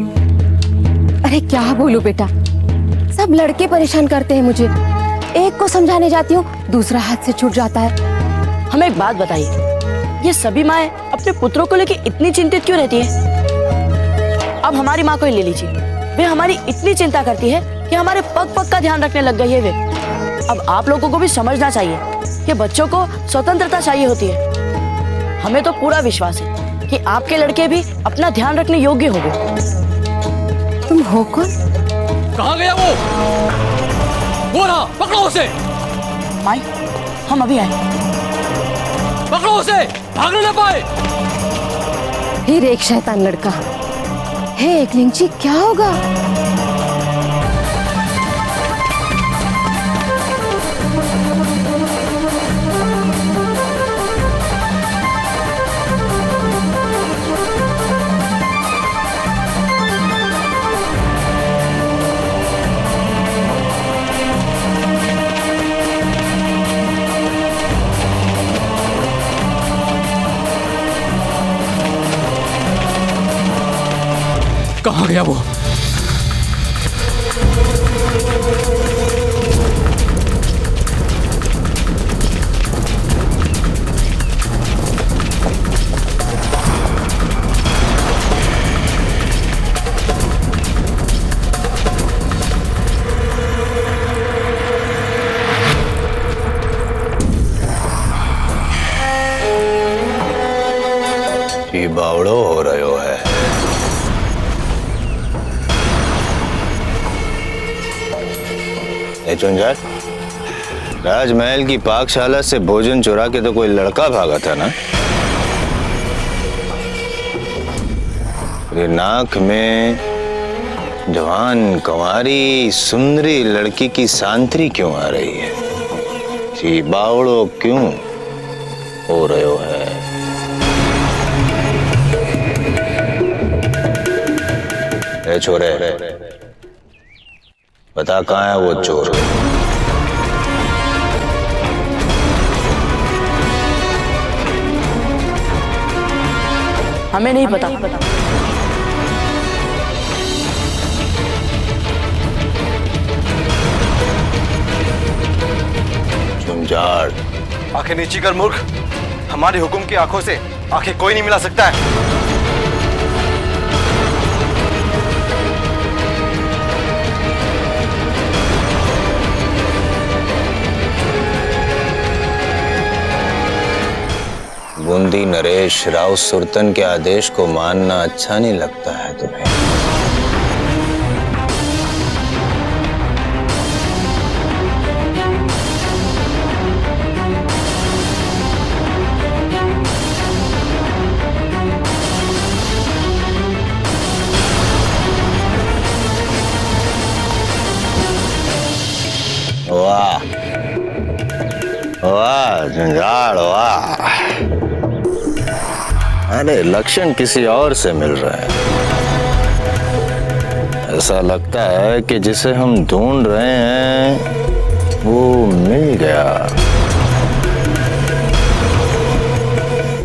अरे क्या बोलूं बेटा, सब लड़के परेशान करते हैं मुझे। एक को समझाने जाती हूँ, दूसरा हाथ से छूट जाता है। हमें एक बात बताइए, ये सभी माएं अपने पुत्रों को लेकर इतनी चिंतित क्यों रहती है? अब हमारी माँ को ही ले लीजिए, वे हमारी इतनी चिंता करती है कि हमारे पग पग का ध्यान रखने लग गई है वे। अब आप लोगों को भी समझना चाहिए कि बच्चों को स्वतंत्रता चाहिए होती है। हमें तो पूरा विश्वास है कि आपके लड़के भी अपना ध्यान रखने योग्य होंगे। तुम हो कौन? कहाँ गया वो रहा, पकड़ो उसे। माई, हम अभी आए। पकड़ो उसे, भागने न पाए। फिर एक शैतान लड़का। हे एकलिंग जी, क्या होगा? कहाँ गया वो? ये बावड़ो हो रहो है। चुंझार, राजमहल की पाकशाला से भोजन चुरा के तो कोई लड़का भागा था ना? ये नाक में जवान कंवारी सुंदरी लड़की की सांतरी क्यों आ रही है? जी बावड़ो क्यों हो रहे है? ए छोरे, बता कहाँ है वो चोर? हमें नहीं पता। चुंझाड़, आंखें नीची कर मूर्ख, हमारी हुक्म की आंखों से आंखें कोई नहीं मिला सकता है। बूंदी नरेश, राव सुरतन के आदेश को मानना अच्छा नहीं लगता है तुम्हें? वाह वाह झंझाड़ वाह। अरे लक्षण किसी और से मिल रहे हैं। ऐसा लगता है कि जिसे हम ढूंढ रहे हैं वो मिल गया।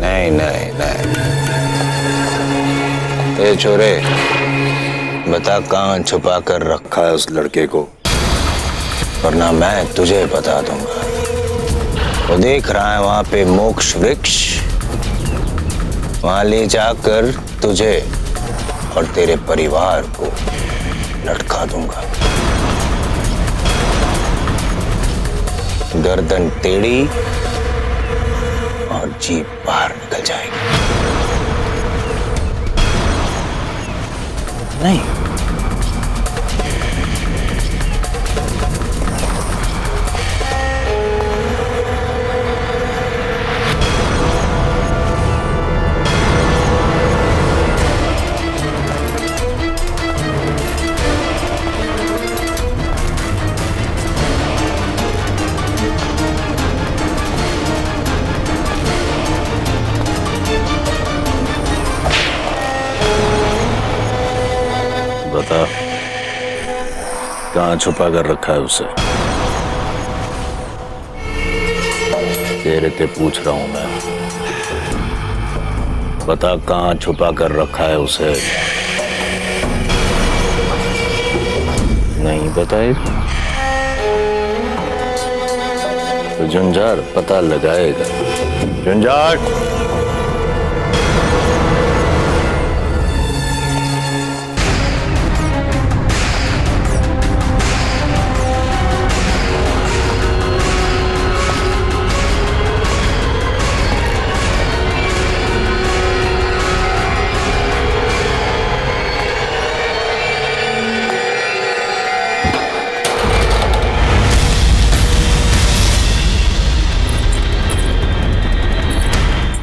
नहीं नहीं नहीं, ए छोरे बता कहाँ छुपा कर रखा है उस लड़के को, वरना मैं तुझे बता दूंगा। वो देख रहा है वहां पे मोक्ष वृक्ष, वहां ले जाकर तुझे और तेरे परिवार को लटका दूंगा। गर्दन टेढ़ी और जीभ बाहर निकल जाएगी। नहीं, बता कहाँ छुपा कर रखा है उसे? तेरे से पूछ रहा हूं मैं, बता कहाँ छुपा कर रखा है उसे? नहीं बताए तो झंझार पता लगाएगा। झंझार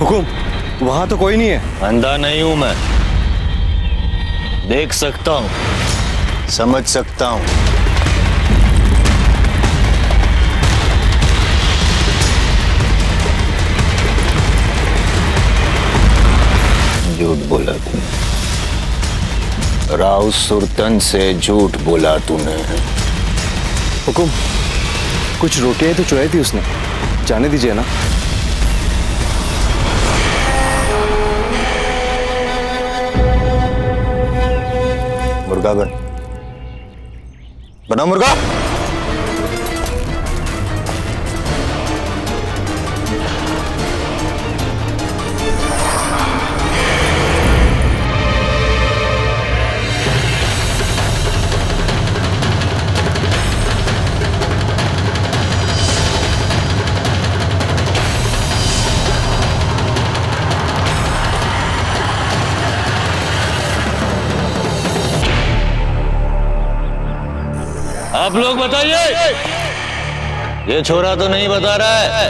हुकुम, वहां तो कोई नहीं है। अंधा नहीं हूं मैं, देख सकता हूं, समझ सकता हूं। झूठ बोला तूने, राव सुरतन से झूठ बोला तूने। हुकुम, कुछ रोटियां तो चुराई थी उसने, जाने दीजिए ना। मुर्गा बना मुर्गा। आप लोग बताइए, ये छोरा तो नहीं बता रहा है,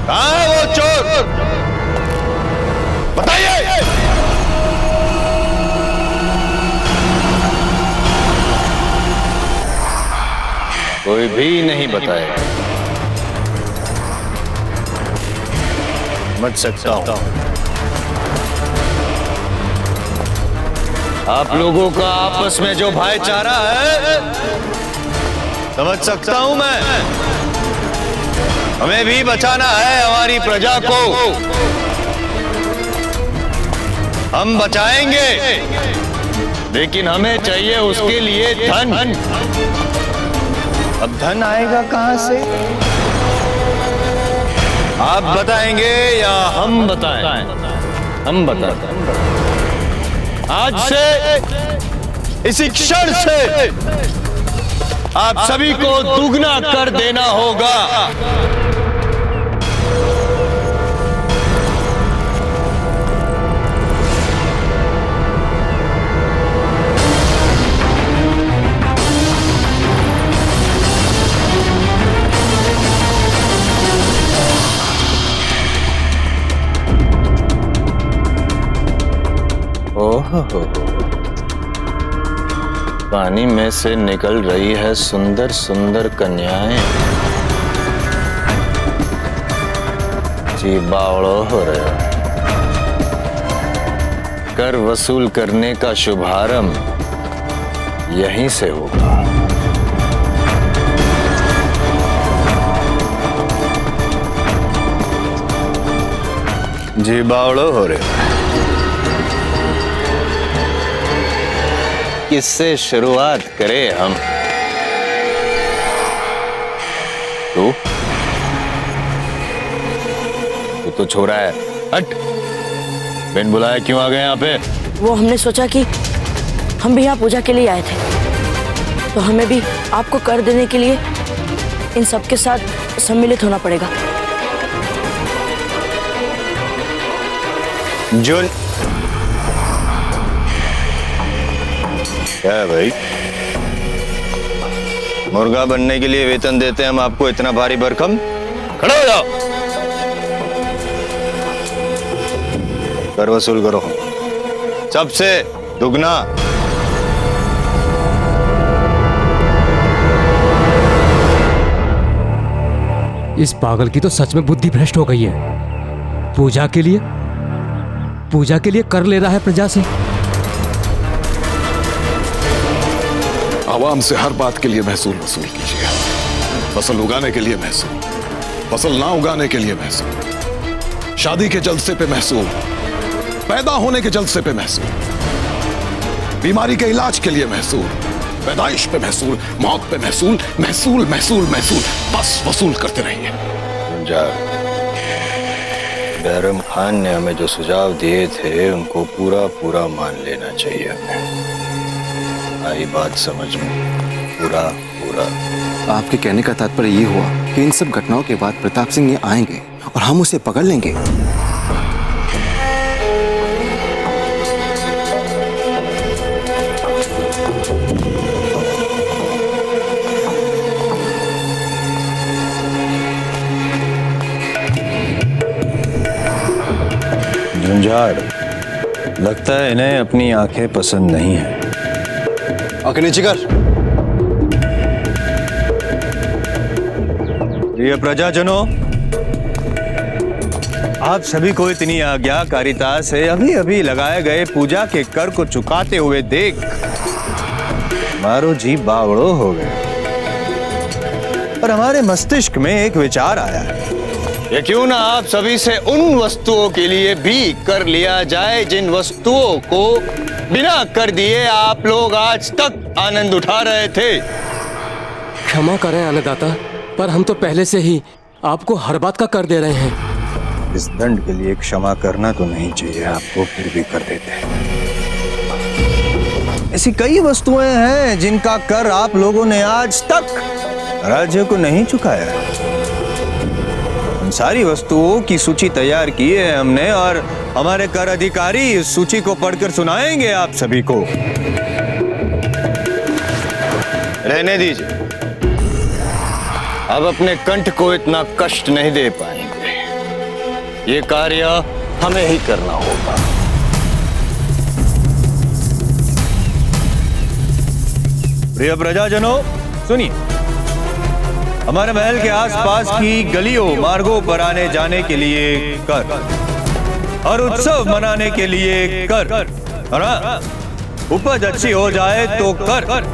कहाँ है वो चोर? बताइए। कोई भी नहीं बताएगा। समझ सकता हूं आप लोगों का आपस में जो भाईचारा है, समझ सकता हूं मैं। हमें भी बचाना है हमारी प्रजा को, हम बचाएंगे, लेकिन हमें चाहिए उसके लिए धन। अब धन आएगा कहां से? आप बताएंगे या हम बताएं? हम बताते हैं। आज से, इसी क्षण से आप सभी को दुगना कर देना होगा। पानी में से निकल रही है सुंदर सुंदर कन्याएं। जी बावड़ो हो रहे हो। कर वसूल करने का शुभारंभ यहीं से होगा। जी बावड़ो हो रहे हो। किससे शुरुआत करें हम? तू तो छोरा है, हट। बिन बुलाए क्यों आ गए यहाँ पे? वो हमने सोचा कि हम भी यहाँ पूजा के लिए आए थे, तो हमें भी आपको कर देने के लिए इन सबके साथ सम्मिलित होना पड़ेगा। जुन क्या है भाई? मुर्गा बनने के लिए वेतन देते हैं हम आपको इतना भारी भरकम? खड़े हो जाओ, कर वसूल करो सबसे दुगना। इस पागल की तो सच में बुद्धि भ्रष्ट हो गई है। पूजा के लिए कर ले रहा है प्रजा से। आवाम से हर बात के लिए महसूल वसूल कीजिए। फसल उगाने के लिए महसूल, फसल ना उगाने के लिए महसूल, शादी के जलसे पे महसूल, पैदा होने के जलसे पे महसूल, बीमारी के इलाज के लिए महसूल, पैदाइश पे महसूल, मौत पे महसूल, महसूल महसूल महसूल, बस वसूल करते रहिए। बैरम खान ने हमें जो सुझाव दिए थे उनको पूरा पूरा मान लेना चाहिए हमें। आई बात समझ में? पूरा पूरा। आपके कहने का तात्पर्य ये हुआ कि इन सब घटनाओं के बाद प्रताप सिंह ये आएंगे और हम उसे पकड़ लेंगे। झुंझाड़, लगता है इन्हें अपनी आंखें पसंद नहीं है। आंखें नीचे कर। प्रिय प्रजाजनों, आप सभी को इतनी आज्ञाकारिता से अभी अभी लगाए गए पूजा के कर को चुकाते हुए देख मारो जी बावड़ो हो गए। और हमारे मस्तिष्क में एक विचार आया है, ये क्यों ना आप सभी से उन वस्तुओं के लिए भी कर लिया जाए जिन वस्तुओं को बिना कर दिए आप लोग आज तक आनंद उठा रहे थे। क्षमा करें अन्नदाता, पर हम तो पहले से ही आपको हर बात का कर दे रहे हैं। इस दंड के लिए क्षमा करना तो नहीं चाहिए आपको, फिर भी कर देते हैं। ऐसी कई वस्तुएं हैं जिनका कर आप लोगों ने आज तक राज्य को नहीं चुकाया है। उन सारी वस्तुओं की सूची तैयार की है हमने और हमारे कर अधिकारी इस सूची को पढ़कर सुनाएंगे आप सभी को। रहने दीजिए, अब अपने कंठ को इतना कष्ट नहीं दे पाएंगे। ये कार्य हमें ही करना होगा। प्रिय प्रजाजनों, सुनिए। हमारे महल के आसपास की गलियों मार्गों पर आने जाने के लिए कर और उत्सव मनाने के लिए कर, और उपज अच्छी हो जाए तो कर।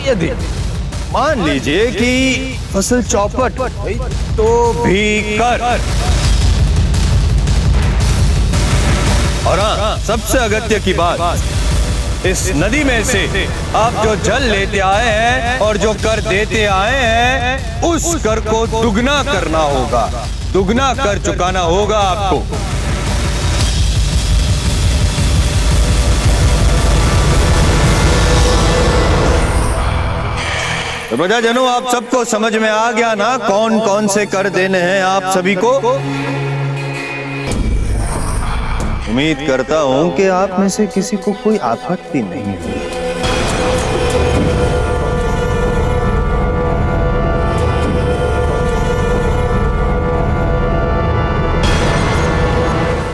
यदि मान लीजिए कि फसल चौपट तो भी कर। और हाँ, सबसे अगत्य की बात, इस नदी में से आप जो जल लेते आए हैं और जो कर देते आए हैं, उस कर को दुगना करना होगा, दुगना कर चुकाना होगा आपको। तो प्रजाजनों, आप सबको समझ में आ गया ना कौन कौन से कर देने हैं आप सभी को? उम्मीद करता हूं कि आप में से किसी को कोई आपत्ति नहीं है।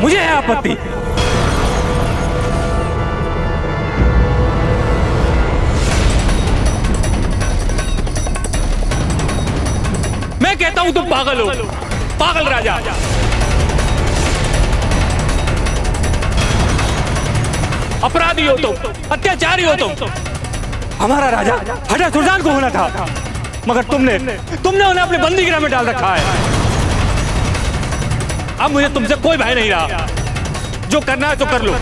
मुझे है आपत्ति। मैं कहता हूं तुम पागल हो। पागल राजा। अपराधी हो तुम, अत्याचारी हो तुम। हमारा राजा हटा सुल्तान को होना था, मगर तुमने उन्हें अपने बंदीगृह में डाल रखा है। अब मुझे तुमसे कोई भय नहीं रहा, जो करना है तो कर लो,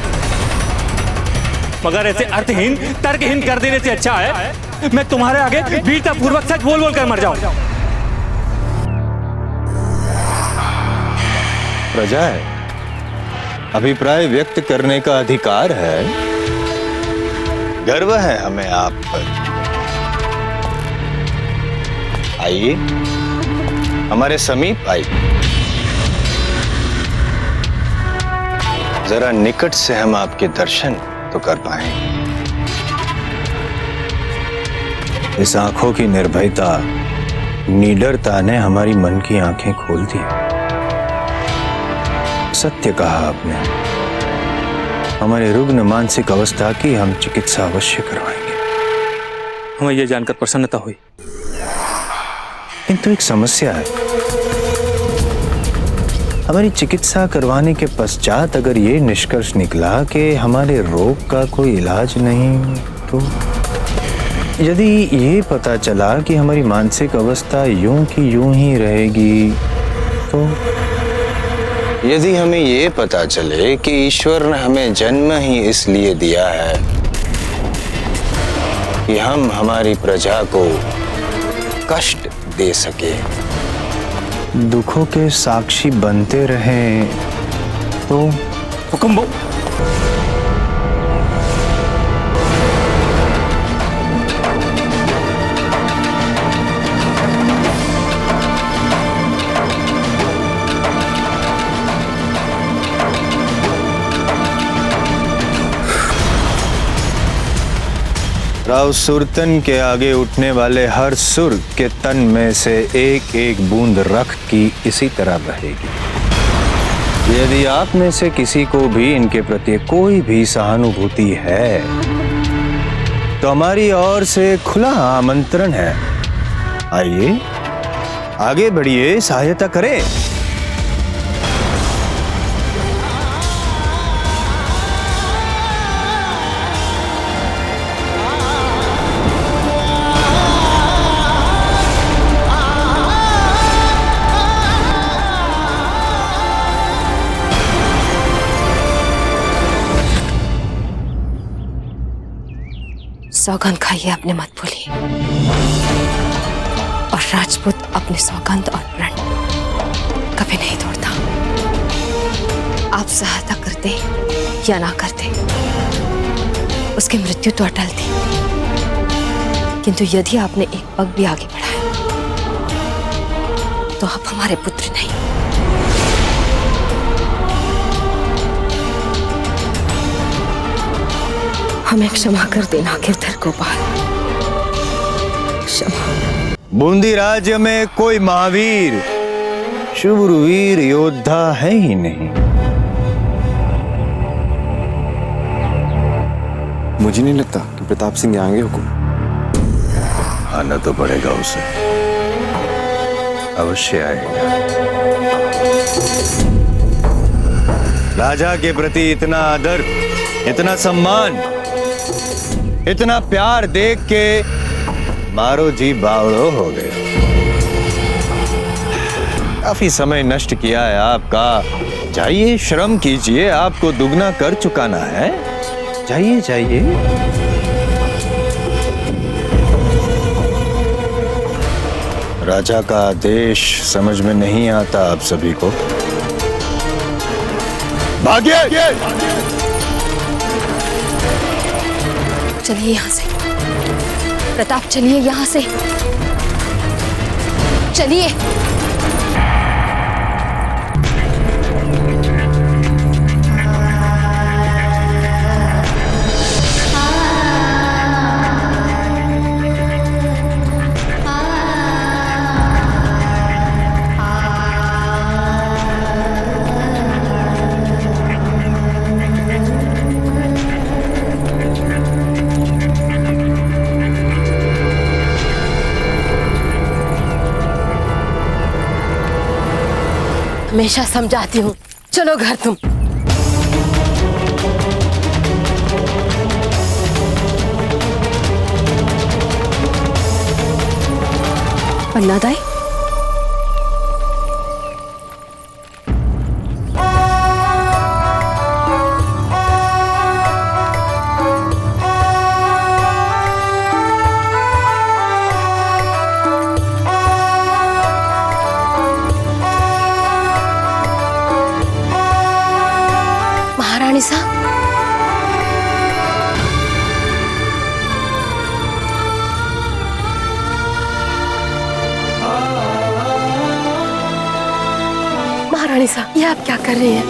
मगर ऐसे अर्थहीन तर्कहीन कर देने से अच्छा है मैं तुम्हारे आगे वीरता पूर्वक सच बोल बोल कर मर जाऊं। प्रजा है, अभिप्राय व्यक्त करने का अधिकार है, गर्व है हमें आप पर। आइए हमारे समीप आइए, जरा निकट से हम आपके दर्शन तो कर पाएंगे। इस आंखों की निर्भयता, निडरता ने हमारी मन की आंखें खोल दी। सत्य कहा आपने, हमारे रुग्ण मानसिक अवस्था की हम चिकित्सा अवश्य करवाएंगे। हमें यह जानकर प्रसन्नता हुई, किंतु एक समस्या है। हमारी चिकित्सा करवाने के पश्चात अगर ये निष्कर्ष निकला कि हमारे रोग का कोई इलाज नहीं, तो यदि ये पता चला कि हमारी मानसिक अवस्था यूं की यूं ही रहेगी, तो यदि हमें ये पता चले कि ईश्वर ने हमें जन्म ही इसलिए दिया है कि हम हमारी प्रजा को कष्ट दे सके, दुखों के साक्षी बनते रहें, तो हुकुम। राव सुरतन के आगे उठने वाले हर सुर के तन में से एक एक बूंद रक्त की इसी तरह बहेगी। यदि आप में से किसी को भी इनके प्रति कोई भी सहानुभूति है, तो हमारी ओर से खुला आमंत्रण है। आइए आगे बढ़िए, सहायता करें। सौगंध खाइए, अपने मत भूलिए, और राजपूत अपने सौगंध और प्रण कभी नहीं तोड़ता। आप सहायता करते या ना करते, उसकी मृत्यु तो अटल थी, किंतु यदि आपने एक पग भी आगे बढ़ाया तो आप हमारे पुत्र नहीं। हमें क्षमा कर देना गिरधर गोपाल, क्षमा। बूंदी राज्य में कोई महावीर शूरवीर योद्धा है ही नहीं। मुझे नहीं लगता कि प्रताप सिंह आएंगे। हुकुम। आना तो पड़ेगा उसे, अवश्य आएगा। राजा के प्रति इतना आदर, इतना सम्मान, इतना प्यार देख के मारो जी बावड़ो हो गए। काफी समय नष्ट किया है आपका, जाइए श्रम कीजिए, आपको दुगना कर चुकाना है। जाइए जाइए। राजा का आदेश समझ में नहीं आता आप सभी को। भागिए। चलिए यहाँ से प्रताप, चलिए यहाँ से, चलिए। हमेशा समझाती हूँ, चलो घर तुम। अन्नादाई, महारानी साहब, महारानी साहब, ये आप क्या कर रही हैं?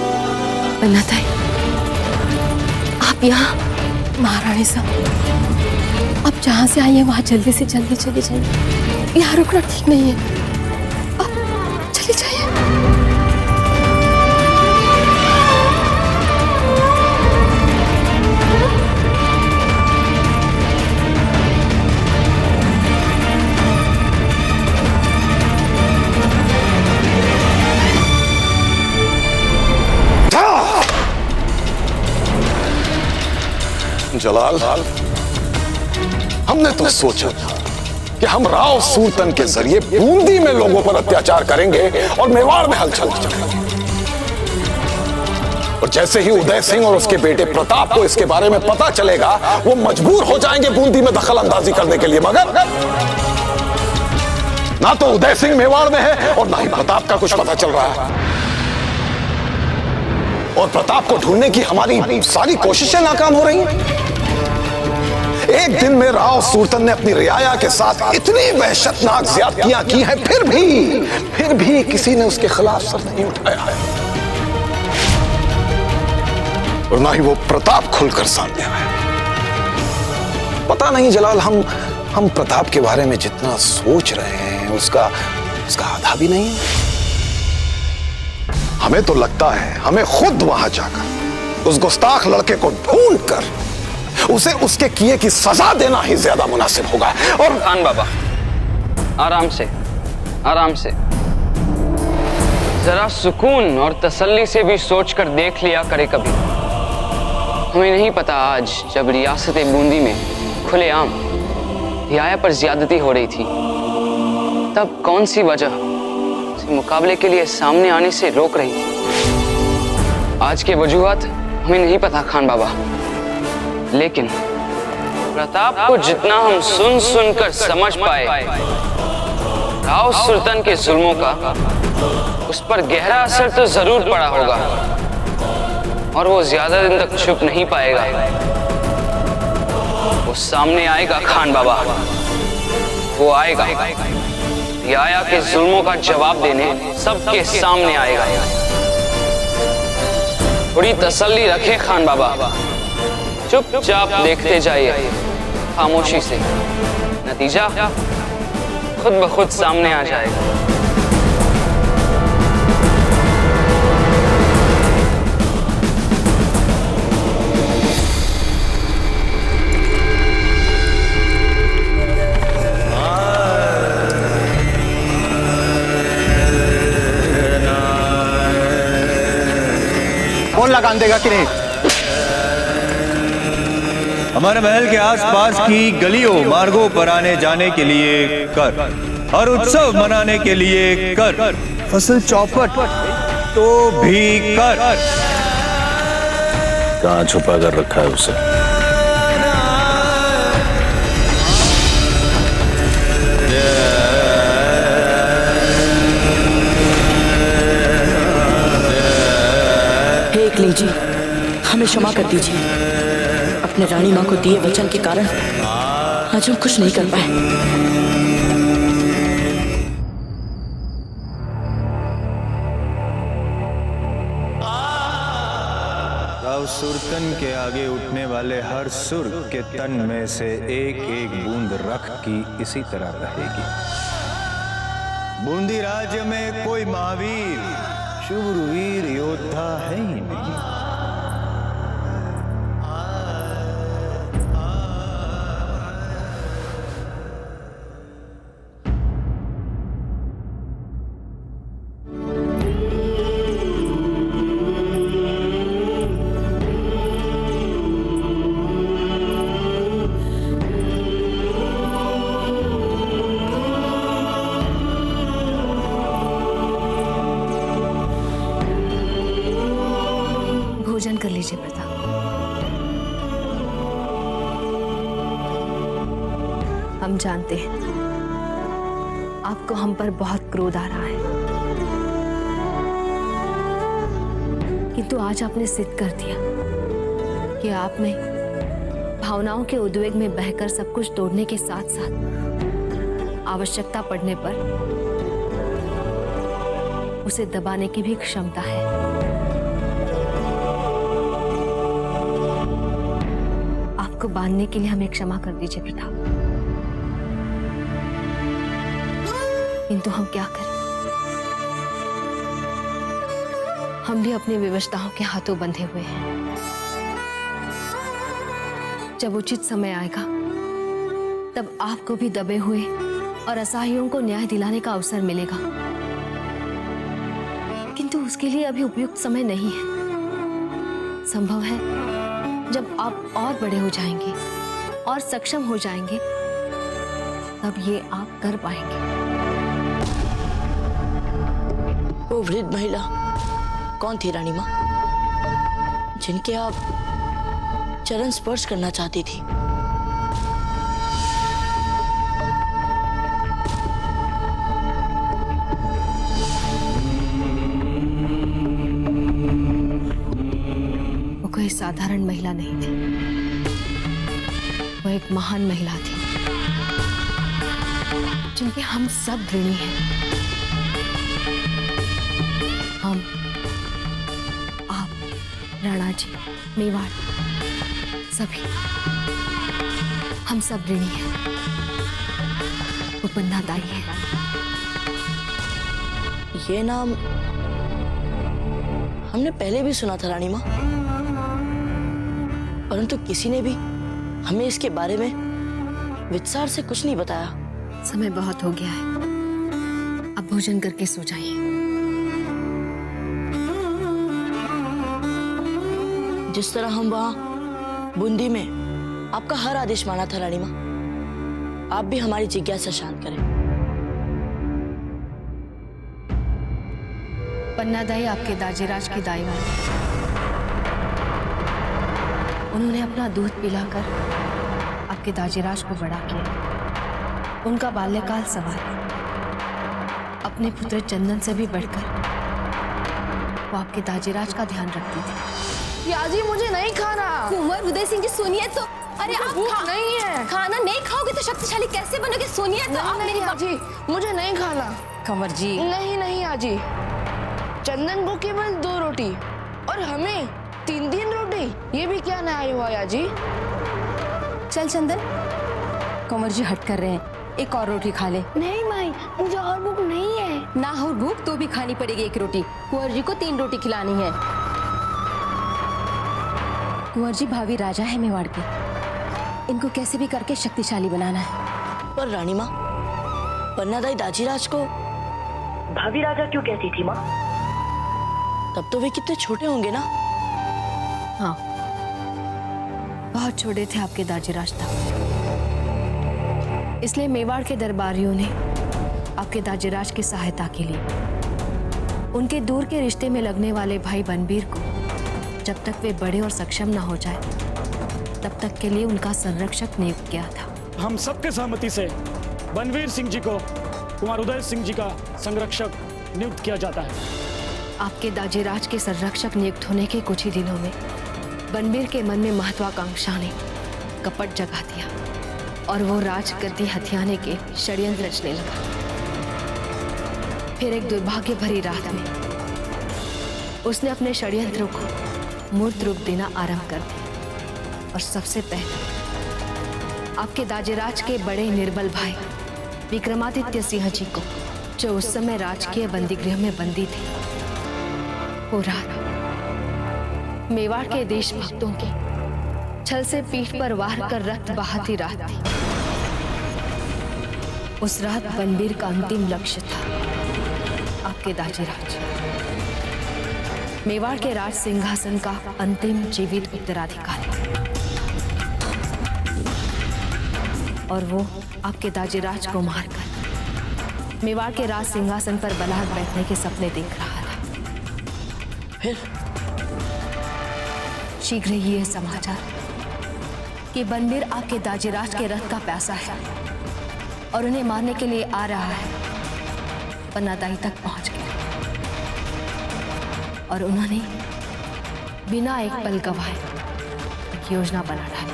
अन्नादाई, आप यहाँ? महारानी साहब, आप जहाँ से आई हैं वहाँ जल्दी से जल्दी चली जाइए। यहाँ रुकना ठीक नहीं है, आप चली जाइए। जलाल, हमने तो सोचा था कि हम राव सूरतन के जरिए बूंदी में लोगों पर अत्याचार करेंगे और मेवाड़ में हलचल मचाएंगे। और जैसे ही उदय सिंह और उसके बेटे प्रताप को इसके बारे में पता चलेगा, वो मजबूर हो जाएंगे बूंदी में दखल अंदाजी करने के लिए। मगर ना तो उदय सिंह मेवाड़ में है और ना ही प्रताप का कुछ पता चल रहा है। और प्रताप को ढूंढने की हमारी सारी कोशिशें नाकाम हो रही हैं। एक दिन में राव सूरतन ने अपनी रियाया के साथ इतनी वहशतनाक ज्यादतियां की हैं, फिर भी किसी ने उसके खिलाफ सर नहीं उठाया है। और ना ही वो प्रताप खुलकर सामने आया। पता नहीं जलाल, हम प्रताप के बारे में जितना सोच रहे हैं उसका आधा भी नहीं है। हमें तो लगता है हमें खुद वहां जाकर उस गुस्ताख लड़के को ढूंढकर उसे उसके किए की सजा देना ही ज्यादा मुनासिब होगा। और खान बाबा, आराम से, आराम से, जरा सुकून और तसल्ली से भी सोचकर देख लिया करे कभी। हमें नहीं पता आज जब रियासत बूंदी में खुलेआम रियाया पर ज्यादती हो रही थी, तब कौन सी वजह मुकाबले के लिए सामने आने से रोक रही थी। आज के वजूहात हमें नहीं पता खान बाबा, लेकिन प्रताप को जितना हम सुन कर समझ पाए, राव सुल्तान के जुल्मों का उस पर गहरा असर तो जरूर पड़ा होगा और वो ज्यादा दिन तक छुप नहीं पाएगा। वो सामने आएगा खान बाबा, वो आएगा, रियाया के जुल्मों का जवाब देने सबके सामने आएगा। थोड़ी तसल्ली रखें खान बाबा, चुपचाप देखते जाइए खामोशी से, नतीजा खुद ब खुद सामने आ जाएगा। कौन लगान देगा कि नहीं? हमारे महल के आसपास की गलियों मार्गों पर आने जाने के लिए कर, और उत्सव मनाने के लिए कर, फसल चौपट तो भी कर। कहाँ छुपा कर रखा है उसे? देख लीजिए, हमें क्षमा कर दीजिए। अपने रानी माँ को दिए वचन के कारण आज हम कुछ नहीं कर पाए। राव सुरतन के आगे उठने वाले हर सुर के तन में से एक एक बूंद रख की इसी तरह बहेगी। बूंदी राज्य में कोई महावीर शूरवीर योद्धा है ही नहीं। हम जानते हैं आपको हम पर बहुत क्रोध आ रहा है, किंतु आज आपने सिद्ध कर दिया कि आप में भावनाओं के उद्वेग में बहकर सब कुछ तोड़ने के साथ साथ आवश्यकता पड़ने पर उसे दबाने की भी क्षमता है। आपको बांधने के लिए हमें क्षमा कर दीजिए प्रताप, किंतु हम क्या करें? हम भी अपनी विवशताओं के हाथों बंधे हुए हैं। जब उचित समय आएगा तब आपको भी दबे हुए और असहायों को न्याय दिलाने का अवसर मिलेगा, किंतु उसके लिए अभी उपयुक्त समय नहीं है। संभव है जब आप और बड़े हो जाएंगे और सक्षम हो जाएंगे तब ये आप कर पाएंगे। वो वृद्ध महिला कौन थी रानी माँ, जिनके आप चरण स्पर्श करना चाहती थी? वो कोई साधारण महिला नहीं थी, वो एक महान महिला थी जिनके हम सब ऋणी हैं। हम, आप, राणा जी, मेवाड़, सभी हम सब ऋणी हैं। वो पन्ना दाई है। ये नाम हमने पहले भी सुना था रानी माँ, परंतु किसी ने भी हमें इसके बारे में विस्तार से कुछ नहीं बताया। समय बहुत हो गया है, अब भोजन करके सो जाइए। जिस तरह हम वहां बूंदी में आपका हर आदेश माना था रानी माँ, आप भी हमारी जिज्ञासा शांत करें। पन्ना दाई आपके दाजीराज की दाई वाली, उन्होंने अपना दूध पिलाकर आपके दाजीराज को बड़ा किया। उनका बाल्यकाल सवार अपने पुत्र चंदन से भी बढ़कर वो आपके दाजीराज का ध्यान रखती थी। याजी मुझे नहीं खाना। कुंवर उदय सिंह जी सुनिए तो, अरे आप नहीं है। खाना नहीं खाओगे तो शक्तिशाली कैसे बनोगे? सुनिए तो आप मेरी बात। आजी मुझे नहीं खाना। कंवर जी नहीं आजी, चंदन को केवल 2 रोटी और हमें 3 रोटी, ये भी क्या न्याय हुआ याजी? चल चंदन, कंवर जी हट कर रहे हैं, एक और रोटी खा ले। नहीं माई, मुझे और भूख नहीं है। ना हो भूख तो भी खानी पड़ेगी 1 रोटी। कुंवर जी को 3 रोटी खिलानी है। कुंवर जी भावी राजा है मेवाड़ के, इनको कैसे भी करके शक्तिशाली बनाना है। पर रानी माँ, पन्ना दाई दाजीराज को भावी राजा क्यों कहती थी माँ? तब तो वे कितने छोटे होंगे ना? हाँ, बहुत छोटे थे आपके दाजीराज तब, इसलिए मेवाड़ के दरबारियों ने आपके दाजीराज की सहायता के लिए उनके दूर के रिश्ते में लगने वाले भाई बनबीर को जब तक वे बड़े और सक्षम न हो जाए तब तक के लिए उनका संरक्षक नियुक्त किया था। हम सबके सहमति से बनवीर सिंह जी को कुमार उदय सिंह जी का संरक्षक नियुक्त किया जाता है। आपके दाजीराज के संरक्षक नियुक्त होने के कुछ ही दिनों में बनबीर के मन में महत्वाकांक्षा ने कपट जगा दिया और वो राजगद्दी हथियाने के षड्यंत्र रचने लगा। फिर एक दुर्भाग्य भरी रात में उसने अपने षड्यंत्रों को मूर्त रूप देना आरंभ कर दिया और सबसे पहले आपके दाजीराज के बड़े निर्बल भाई विक्रमादित्य सिंह जी को, जो उस समय राजकीय बंदीगृह में बंदी थे, वो रात मेवाड़ के देशभक्तों के छल से पीठ पर वार कर रक्त बहाती रात थी। उस रात बनबीर का अंतिम लक्ष्य था आपके दाजीराज, मेवाड़ के राज सिंहासन का अंतिम जीवित उत्तराधिकारी, और वो आपके दाजीराज को मारकर मेवाड़ के राज सिंहासन पर बलात् बैठने के सपने देख रहा था। फिर शीघ्र ही यह समाचार कि बनबीर आपके दाजीराज के रथ का प्यासा है और उन्हें मारने के लिए आ रहा है, पन्नादाई तक पहुंच गया और उन्होंने बिना एक पल गवाए एक योजना बना डाला।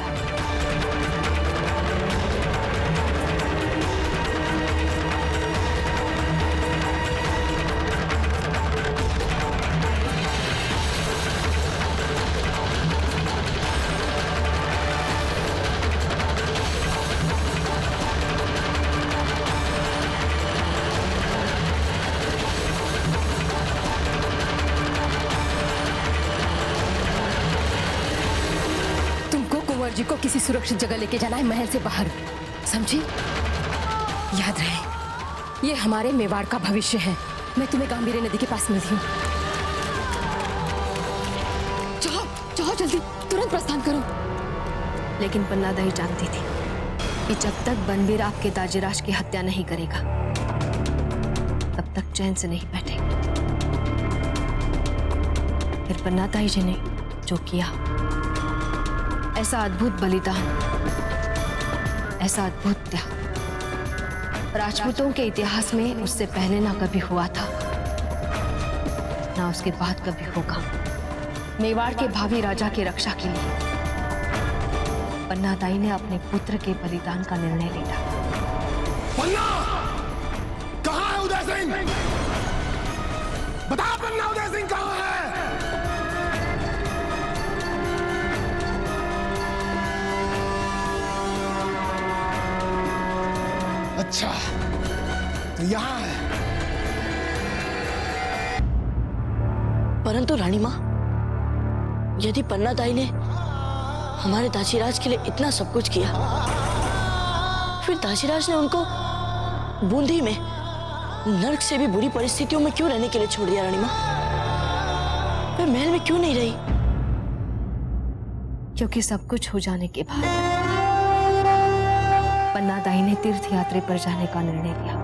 कुंवर जी को किसी सुरक्षित जगह लेके जाना है, महल से बाहर, समझी? याद रहे, ये हमारे मेवाड़ का भविष्य है। मैं तुम्हें गांभीर्य नदी के पास मिलती हूँ। जाओ जाओ जल्दी, तुरंत प्रस्थान करो। लेकिन पन्नादाई जानती थी कि जब तक बनबीर आपके दाजीराज की हत्या नहीं करेगा तब तक चैन से नहीं बैठेंगे। फिर पन्नादाई जी ने जो किया, ऐसा अद्भुत बलिदान, ऐसा अद्भुत त्याग राजपूतों के इतिहास में उससे पहले ना कभी हुआ था, ना उसके बाद कभी होगा। मेवाड़ के भावी राजा की रक्षा के लिए पन्नादाई ने अपने पुत्र के बलिदान का निर्णय लिया। पन्ना, कहाँ है उदय सिंह? बता पन्ना, उदय सिंह कहाँ है? अच्छा, तो यहाँ है। परंतु रानी माँ, यदि पन्नादाई ने हमारे दाजीराज के लिए इतना सब कुछ किया, फिर दाजीराज ने उनको बूंदी में नर्क से भी बुरी परिस्थितियों में क्यों रहने के लिए छोड़ दिया? रानी माँ, वे महल में क्यों नहीं रही? क्योंकि सब कुछ हो जाने के बाद पन्नादाई ने तीर्थ यात्रा पर जाने का निर्णय लिया।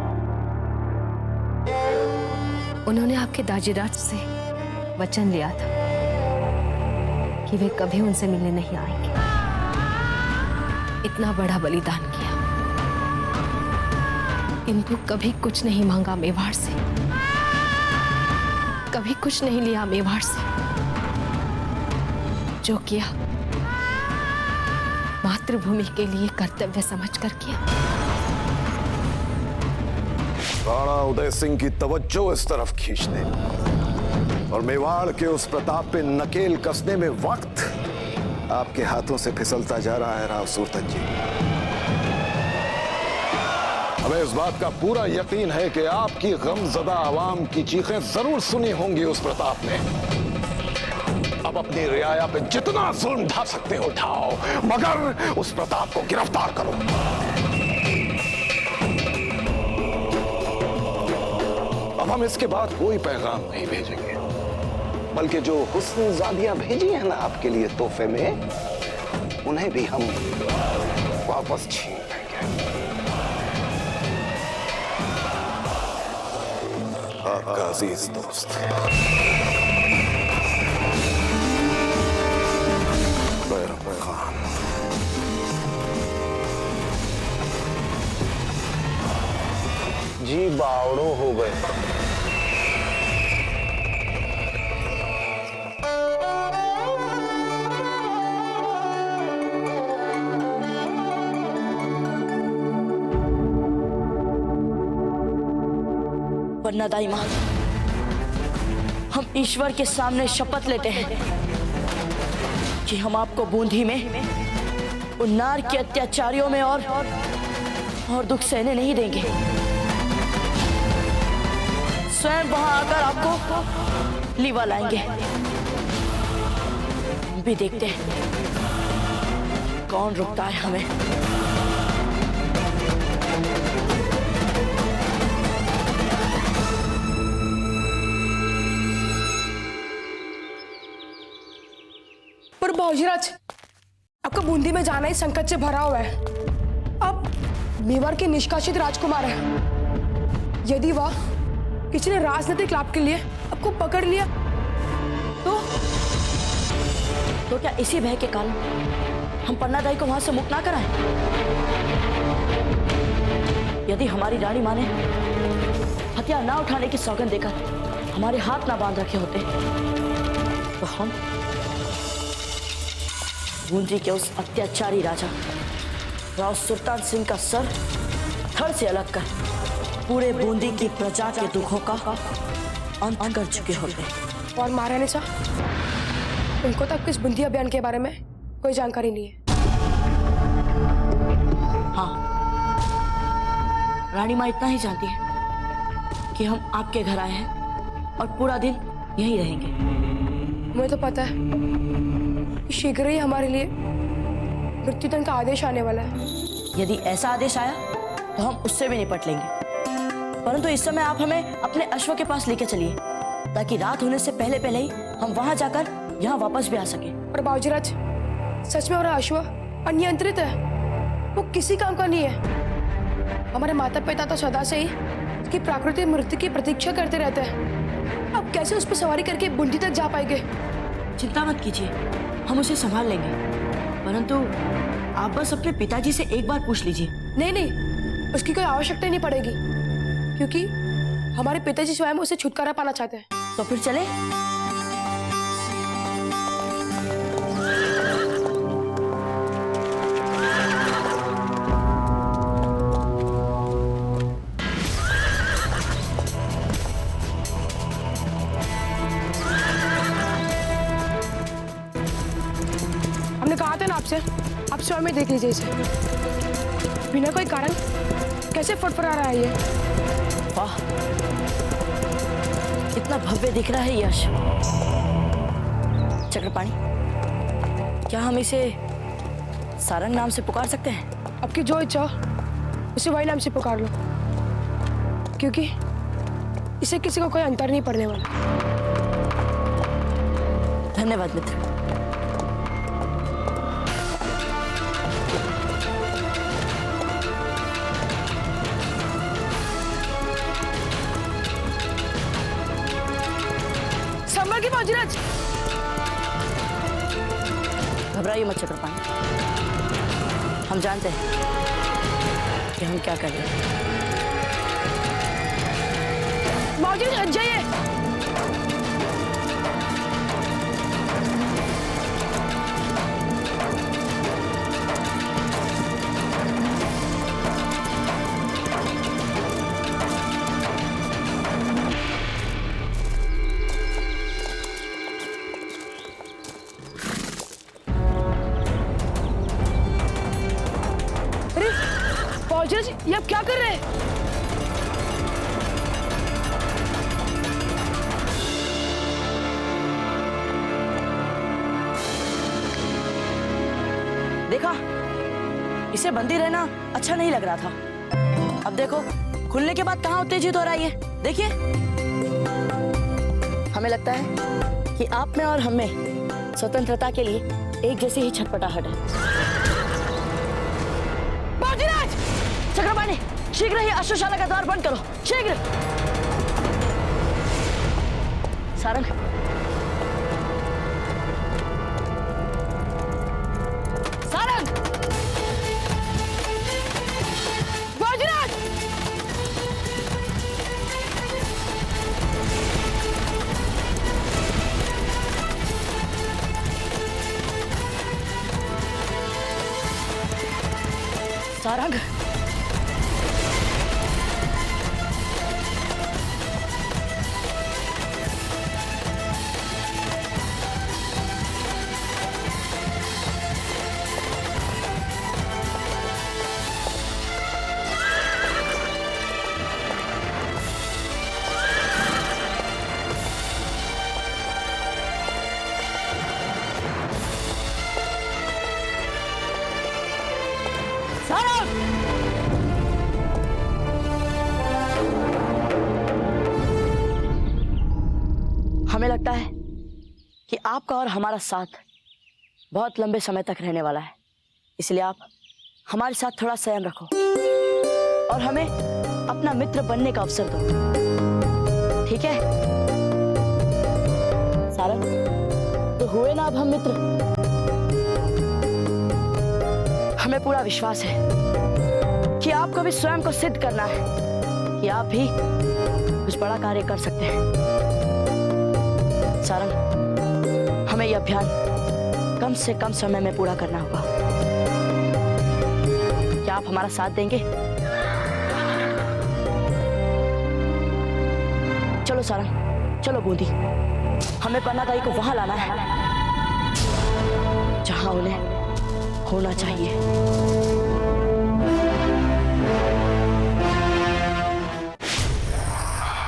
उन्होंने आपके दाजीराज से वचन लिया था कि वे कभी उनसे मिलने नहीं आएंगे। इतना बड़ा बलिदान किया, किंतु कभी कुछ नहीं मांगा मेवाड़ से, कभी कुछ नहीं लिया मेवाड़ से। जो किया मातृभूमि के लिए कर्तव्य समझकर किया। राणा उदय सिंह की तवज्जो इस तरफ खींचने और मेवाड़ के उस प्रताप पे नकेल कसने में वक्त आपके हाथों से फिसलता जा रहा है राव सुरतन जी। हमें इस बात का पूरा यकीन है कि आपकी गमज़दा आवाम की चीखें जरूर सुनी होंगी उस प्रताप ने। अब अपनी रियाया पे जितना जुल्म ढा सकते हो ढाओ, मगर उस प्रताप को गिरफ्तार करो। अब हम इसके बाद कोई पैगाम नहीं भेजेंगे, बल्कि जो हुस्नजादियां भेजी हैं ना आपके लिए तोहफे में, उन्हें भी हम वापस छीन लेंगे। आपका अजीज दोस्त खान। जी बावड़ो हो गए। पन्नादाई मां, हम ईश्वर के सामने शपथ लेते हैं कि हम आपको बूंदी में उन नार के अत्याचारियों में और दुख सहने नहीं देंगे। स्वयं वहां आकर आपको लीवा लाएंगे। हम भी देखते हैं कौन रुकता है हमें। पर बाबूजीराज, आपका बूंदी में जाना ही संकट से भरा हुआ है। अब मेवाड़ के निष्कासित राजकुमार है, यदि वह किसी ने राजनीतिक लाभ के लिए आपको पकड़ लिया तो क्या इसी भय के कारण हम पन्नादाई को वहां से मुक्त ना कराएं? यदि हमारी रानी माँ ने हथियार ना उठाने की सौगंध देकर हमारे हाथ ना बांध रखे होते तो हम बूंदी के उस अत्याचारी राजा राव सुल्तान सिंह का सर धड़ से अलग कर पूरे बूंदी की प्रजा के दुखों का अंत कर चुके होते। और महारानी साहब, उनको तब किस बूंदी अभियान के बारे में कोई जानकारी नहीं है। हाँ, रानी माँ इतना ही जानती है कि हम आपके घर आए हैं और पूरा दिन यहीं रहेंगे। मुझे तो पता है कि शीघ्र ही हमारे लिए मृत्युदंड का आदेश आने वाला है। यदि ऐसा आदेश आया तो हम उससे भी निपट लेंगे, परंतु इस समय आप हमें अपने अश्व के पास लेकर चलिए ताकि रात होने से पहले पहले ही हम वहां जाकर यहाँ वापस भी आ सके। और बाबूजीराज, सच में हमारा अश्व अनियंत्रित है, वो किसी काम का नहीं है। हमारे माता पिता तो सदा से ही उसकी प्राकृतिक मृत्यु की प्रतीक्षा करते रहते हैं। अब कैसे उस पर सवारी करके बूंदी तक जा पाएंगे? चिंता मत कीजिए, हम उसे संभाल लेंगे, परंतु आप बस अपने पिताजी से एक बार पूछ लीजिए। नहीं नहीं, उसकी कोई आवश्यकता नहीं पड़ेगी, क्योंकि हमारे पिताजी स्वयं उसे छुटकारा पाना चाहते हैं। तो फिर चले। हमने कहा था ना आपसे, आप स्वयं में देख लीजिए इसे। बिना कोई कारण कैसे फटफटा रहा है ये। वाह, कितना भव्य दिख रहा है यश। चक्रपाणी, क्या हम इसे सारंग नाम से पुकार सकते हैं? आपकी जो इच्छा हो उसे वही नाम से पुकार लो, क्योंकि इसे किसी को कोई अंतर नहीं पड़ने वाला। धन्यवाद मित्र। संभल की बाबूजीराज। घबराइए मत चक्रपाणी, हम जानते हैं कि हम क्या कर रहे हैं। बाबूजी हट जाइए। बाबूजी, ये आप क्या कर रहे हैं? देखा, इसे बंदी रहना अच्छा नहीं लग रहा था। अब देखो, खुलने के बाद कहाँ उत्तेजित हो रहा है ये। देखिए, हमें लगता है कि आप में और हम में स्वतंत्रता के लिए एक जैसी ही छटपटाहट है। चक्रपाणी, शीघ्र ही अश्वशाला का द्वार बंद करो, शीघ्र। सारंग, सारंग, बाबूजीराज। सारंग, हमें लगता है कि आपका और हमारा साथ बहुत लंबे समय तक रहने वाला है, इसलिए आप हमारे साथ थोड़ा संयम रखो और हमें अपना मित्र बनने का अवसर दो, ठीक है? सारंग, तो हुए ना अब हम मित्र। हमें पूरा विश्वास है कि आपको भी स्वयं को सिद्ध करना है कि आप भी कुछ बड़ा कार्य कर सकते हैं। सारंग, हमें यह अभियान कम से कम समय में पूरा करना होगा। क्या आप हमारा साथ देंगे? चलो सारंग, चलो बूंदी, हमें पन्नादाई को वहां लाना है जहां उन्हें होना चाहिए।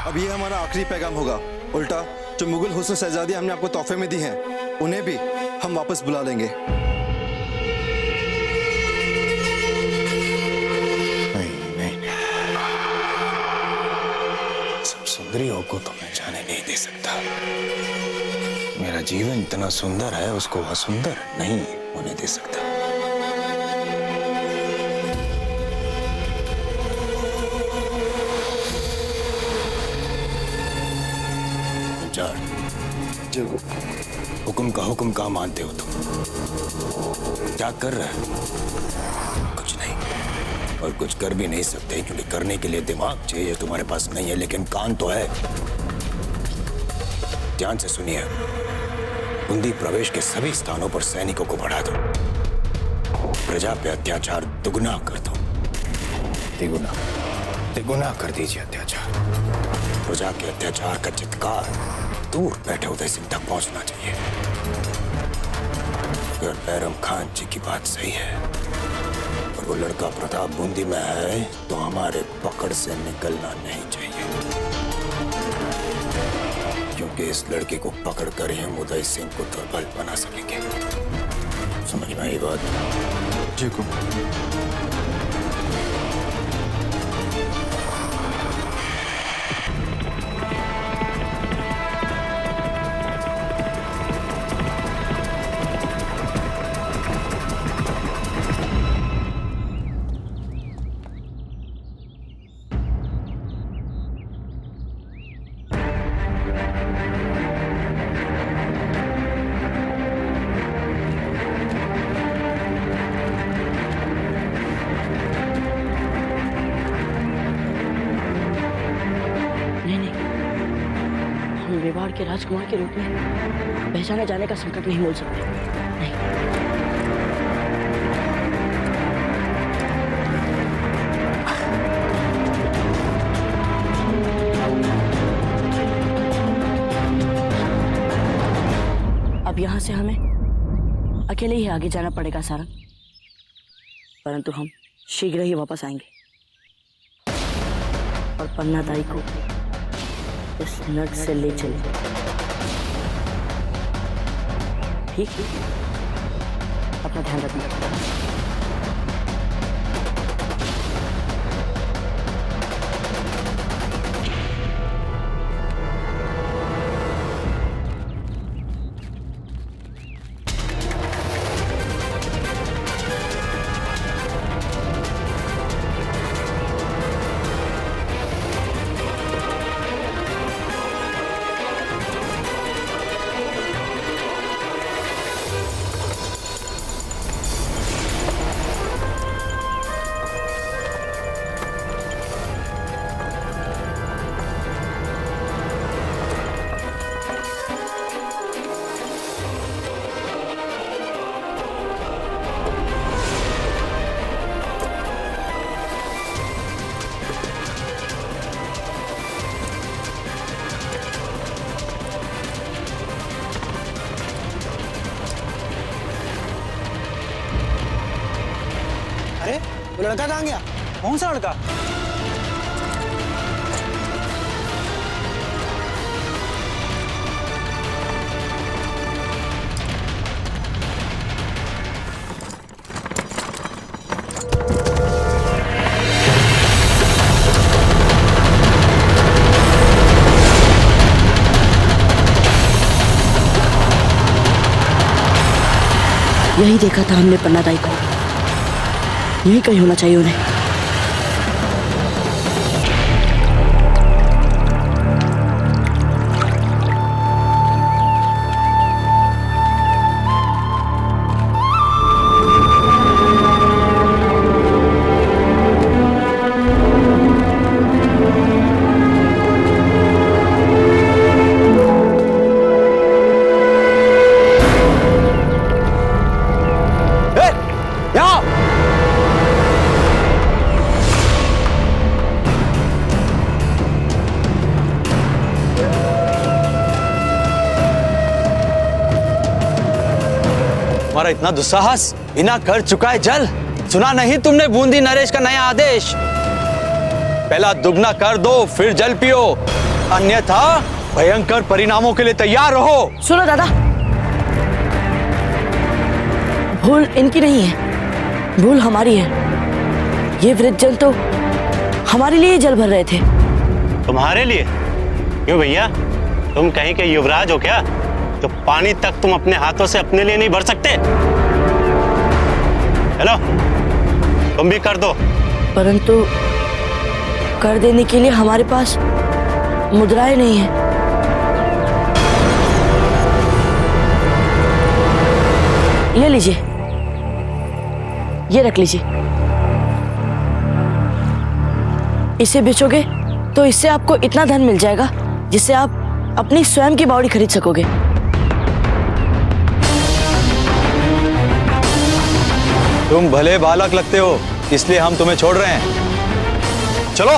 अब ये हमारा आखिरी पैगाम होगा। उल्टा जो मुगल हुस्न शहजादी हमने आपको तोहफे में दी हैं, उन्हें भी हम वापस बुला लेंगे। सब सुंदरियों को तो मैं जाने नहीं दे सकता। मेरा जीवन इतना सुंदर है, उसको असुंदर नहीं होने दे सकता। हुक्म का हुक्म कहाँ मानते हो तुम? क्या कर रहे हो? कुछ नहीं, और कुछ कर भी नहीं सकते, क्योंकि करने के लिए दिमाग चाहिए, तुम्हारे पास नहीं है, लेकिन कान तो है। ध्यान से सुनिए, बूंदी प्रवेश के सभी स्थानों पर सैनिकों को बढ़ा दो, प्रजा पे अत्याचार दुगना कर दो, तिगुना कर दीजिए अत्याचार। प्रजा के अत्याचार का चित्कार दूर बैठे उदय सिंह तक पहुंचना चाहिए। अगर बैरम खान जी की बात सही है और वो लड़का प्रताप बूंदी में है, तो हमारे पकड़ से निकलना नहीं चाहिए, क्योंकि इस लड़के को पकड़ कर ही हम उदय सिंह को दुर्बल बना सकेंगे। समझ में आई बात? जी को मेवाड़ के राजकुमार के रूप में पहचाने जाने का संकट नहीं बोल सकते। नहीं। अब यहां से हमें अकेले ही आगे जाना पड़ेगा सारंग, परंतु हम शीघ्र ही वापस आएंगे और पन्नादाई को इस नर्क से ले चले। ठीक, अपना ध्यान रखना। वो लड़का कहाँ गया? कौन सा लड़का? यही देखा था हमने पन्नादाई को, यही कहीं होना चाहिए उन्हें। तुम्हारा इतना दुस्साहस, बिना कर चुका है जल। सुना नहीं तुमने बूंदी नरेश का नया आदेश? पहला दुगना कर दो फिर जल पियो, अन्यथा भयंकर परिणामों के लिए तैयार रहो। सुनो दादा, भूल इनकी नहीं है, भूल हमारी है। ये वृद्धजन तो हमारे लिए जल भर रहे थे। तुम्हारे लिए? क्यों भैया, तुम कहीं के युवराज हो क्या? तो पानी तक तुम अपने हाथों से अपने लिए नहीं भर सकते? हेलो, तुम भी कर दो। परंतु कर देने के लिए हमारे पास मुद्राएं नहीं है। ये लीजिए, ये रख लीजिए। इसे बेचोगे तो इससे आपको इतना धन मिल जाएगा जिससे आप अपनी स्वयं की बावड़ी खरीद सकोगे। तुम भले बालक लगते हो, इसलिए हम तुम्हें छोड़ रहे हैं। चलो।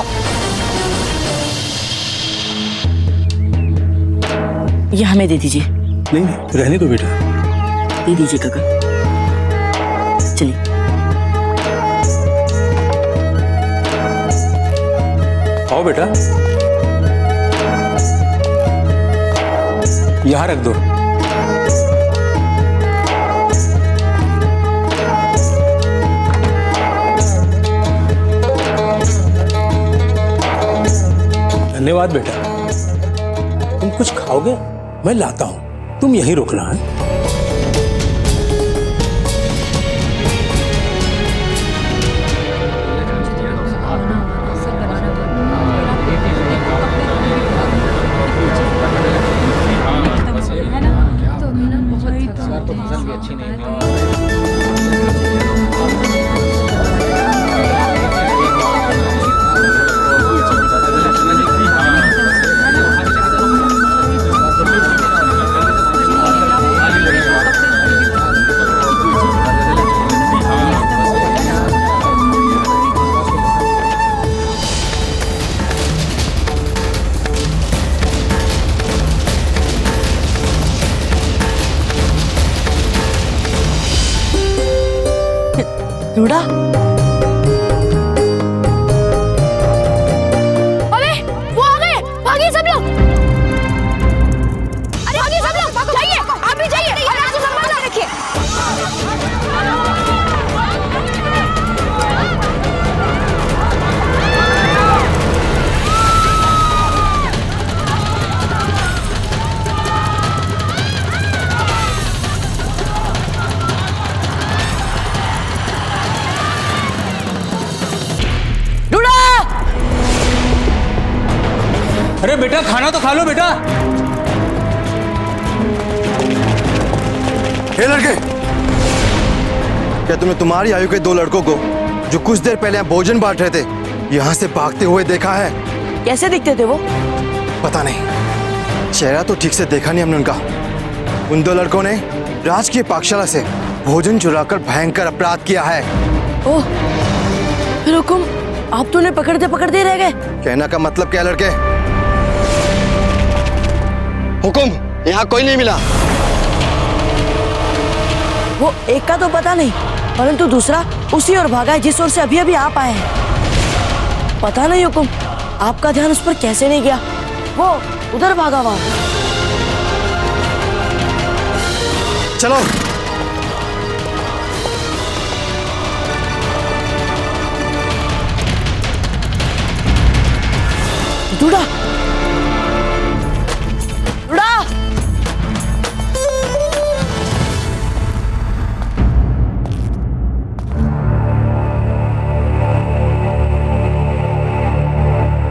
ये हमें दे दीजिए। नहीं रहने दो बेटा। दे दीजिए काका। चलिए। आओ बेटा, यहां रख दो। धन्यवाद बेटा। तुम कुछ खाओगे? मैं लाता हूं, तुम यहीं रुकना है। रूडा, अरे वो आ गए, भागिए सब लोग। अरे भागिए सब लोग, जाइए, आप भी जाइए। संभाल रखिए। अरे बेटा, खाना तो खा लो बेटा। हे लड़के, क्या तुमने तुम्हारी आयु के दो लड़कों को जो कुछ देर पहले यहाँ भोजन बांट रहे थे यहाँ से भागते हुए देखा है? कैसे दिखते थे वो? पता नहीं, चेहरा तो ठीक से देखा नहीं हमने उनका। उन दो लड़कों ने राजकीय पाकशाला से भोजन चुराकर भयंकर अपराध किया है। ओह, फिर हुकुम, आप तो उन्हें पकड़ते रह गए। कहना का मतलब क्या लड़के? हुकुम, यहाँ कोई नहीं मिला। वो एक का तो पता नहीं, परंतु दूसरा उसी ओर भागा है जिस ओर से अभी अभी आप आए हैं। पता नहीं हुकुम, आपका ध्यान उस पर कैसे नहीं गया। वो उधर भागा वहां। चलो। दूड़ा, दूड़ा।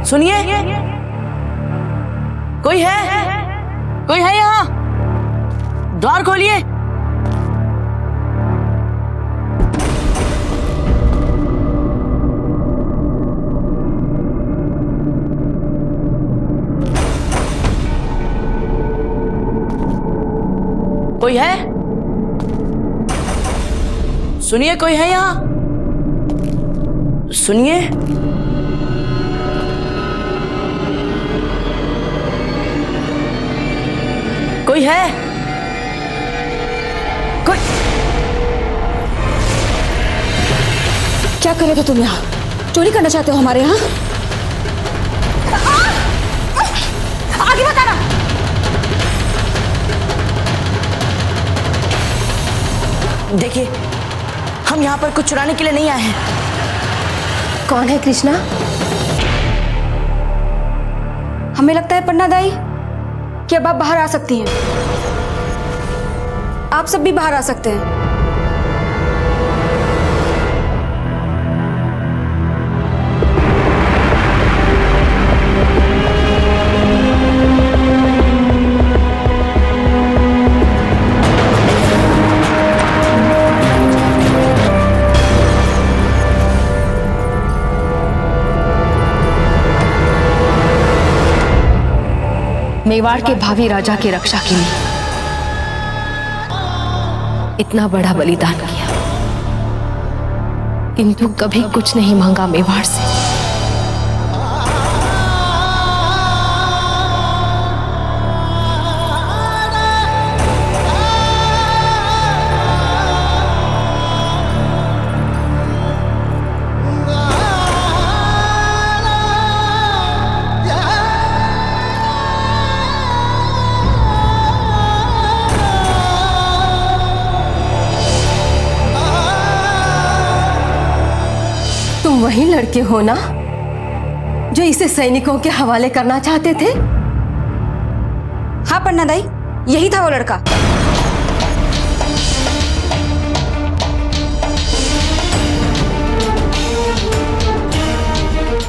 सुनिए, कोई है? कोई है यहाँ? द्वार खोलिए। कोई है? सुनिए, कोई है यहाँ? सुनिए। कोई है? कोई क्या कर रहे थे तुम यहाँ? चोरी करना चाहते हो हमारे यहाँ? आगे बताना। देखिए, हम यहाँ पर कुछ चुराने के लिए नहीं आए हैं। कौन है कृष्णा? हमें लगता है पन्ना दाई कि अब आप बाहर आ सकती हैं। आप सब भी बाहर आ सकते हैं। मेवाड़ के भावी राजा की रक्षा के लिए इतना बड़ा बलिदान किया, किंतु कभी कुछ नहीं मांगा मेवाड़ से। वही लड़के हो ना जो इसे सैनिकों के हवाले करना चाहते थे? हाँ पन्ना दाई, यही था वो लड़का।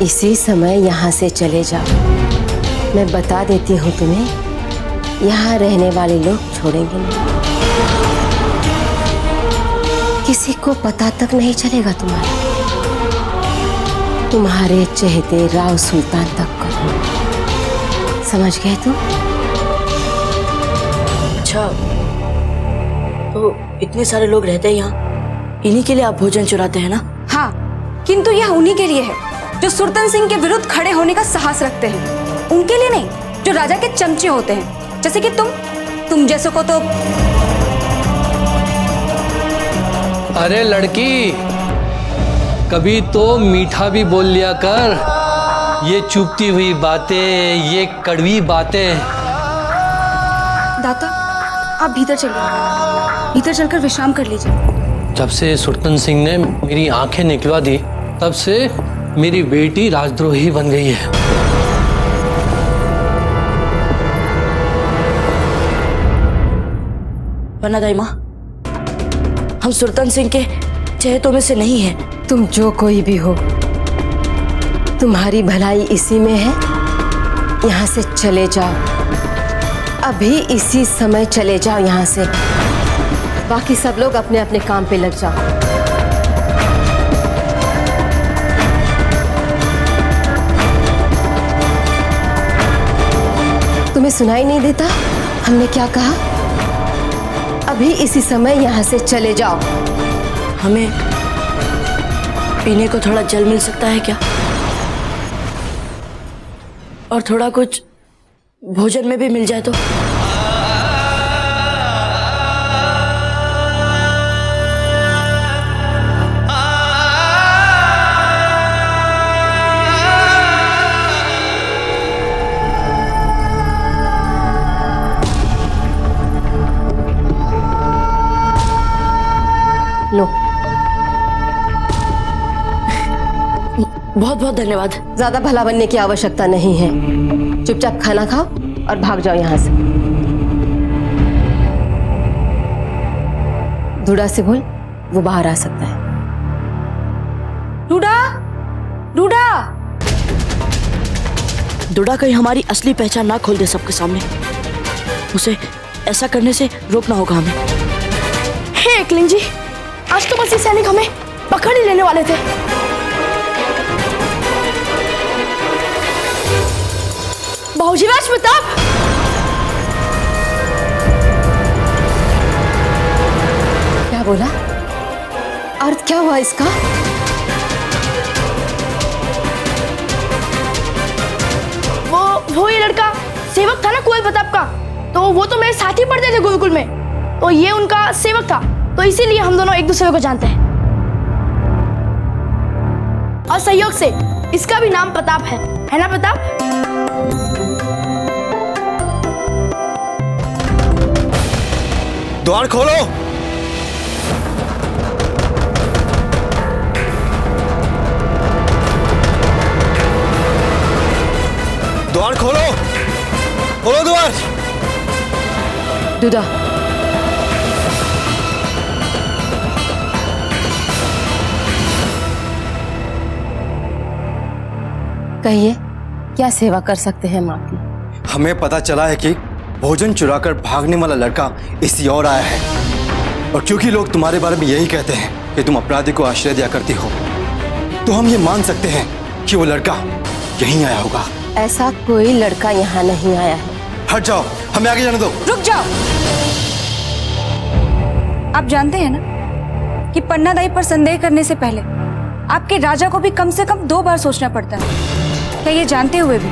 इसी समय यहाँ से चले जाओ। मैं बता देती हूँ तुम्हें, यहाँ रहने वाले लोग छोड़ेंगे नहीं। किसी को पता तक नहीं चलेगा तुम्हारे चहेते राव सुल्तान तक को। समझ गए तुम? अच्छा, तो इतने सारे लोग रहते हैं यहाँ, इन्हीं के लिए आप भोजन चुराते हैं ना? हाँ, किंतु यह उन्हीं के लिए है जो सुरतन सिंह के विरुद्ध खड़े होने का साहस रखते हैं। उनके लिए नहीं जो राजा के चमचे होते हैं, जैसे कि तुम जैसों को तो। अरे लड़की, कभी तो मीठा भी बोल लिया कर। ये चुपती हुई बातें, ये कड़वी बातें। दाता, आप भीतर चलिए, भीतर चलकर विश्राम कर लीजिए। जब से सुरतन सिंह ने मेरी आंखें निकलवा दी, तब से मेरी बेटी राजद्रोही बन गई है। पन्ना दाई माँ, हम सुरतन सिंह के चहेतों में से नहीं हैं। तुम जो कोई भी हो, तुम्हारी भलाई इसी में है। यहाँ से चले जाओ, अभी इसी समय चले जाओ यहाँ से। बाकी सब लोग अपने अपने काम पे लग जाओ। तुम्हें सुनाई नहीं देता हमने क्या कहा? अभी इसी समय यहाँ से चले जाओ। हमें पीने को थोड़ा जल मिल सकता है क्या? और थोड़ा कुछ भोजन में भी मिल जाए तो। लो, बहुत बहुत धन्यवाद। ज्यादा भला बनने की आवश्यकता नहीं है। चुपचाप खाना खाओ और भाग जाओ यहाँ से। धूड़ा से बोल, वो बाहर आ सकता है। डूडा, डूडा, डूडा कहीं हमारी असली पहचान ना खोल दे सबके सामने। उसे ऐसा करने से रोकना होगा हमें। हे एकलिंग जी, आज तो बस ये सैनिक हमें पकड़ ही लेने वाले थे। बाबूजी राज प्रताप, क्या बोला? अर्थ क्या हुआ इसका? वो ये लड़का सेवक था ना कुंवर प्रताप का, तो वो तो मेरे साथ ही पढ़ते थे गुरुकुल में, तो ये उनका सेवक था, तो इसीलिए हम दोनों एक दूसरे को जानते हैं। और सहयोग से इसका भी नाम प्रताप है ना प्रताप? द्वार खोलो। द्वार खोलो, खोलो द्वार। दुदा, कहिए क्या सेवा कर सकते हैं हम आपकी? हमें पता चला है कि भोजन चुराकर भागने वाला लड़का इसी ओर आया है, और क्योंकि लोग तुम्हारे बारे में यही कहते हैं कि तुम अपराधी को आश्रय दिया करती हो, तो हम ये मान सकते हैं कि वो लड़का यहीं आया होगा। ऐसा कोई लड़का यहाँ नहीं आया है। हट जाओ, हमें आगे जाने दो। रुक जाओ। आप जानते हैं ना कि पन्ना दाई पर संदेह करने से पहले आपके राजा को भी कम से कम 2 बार सोचना पड़ता है। क्या ये जानते हुए भी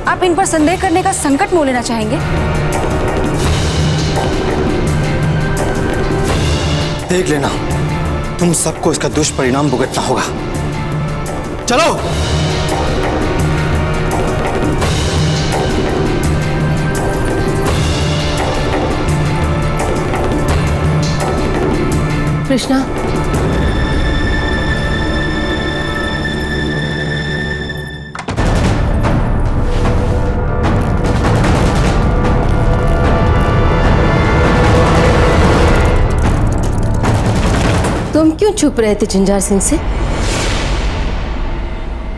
आप इन पर संदेह करने का संकट मोल लेना चाहेंगे? देख लेना, तुम सबको इसका दुष्परिणाम भुगतना होगा। चलो। कृष्णा, तुम क्यों छुप रहे थे झंझार सिंह से?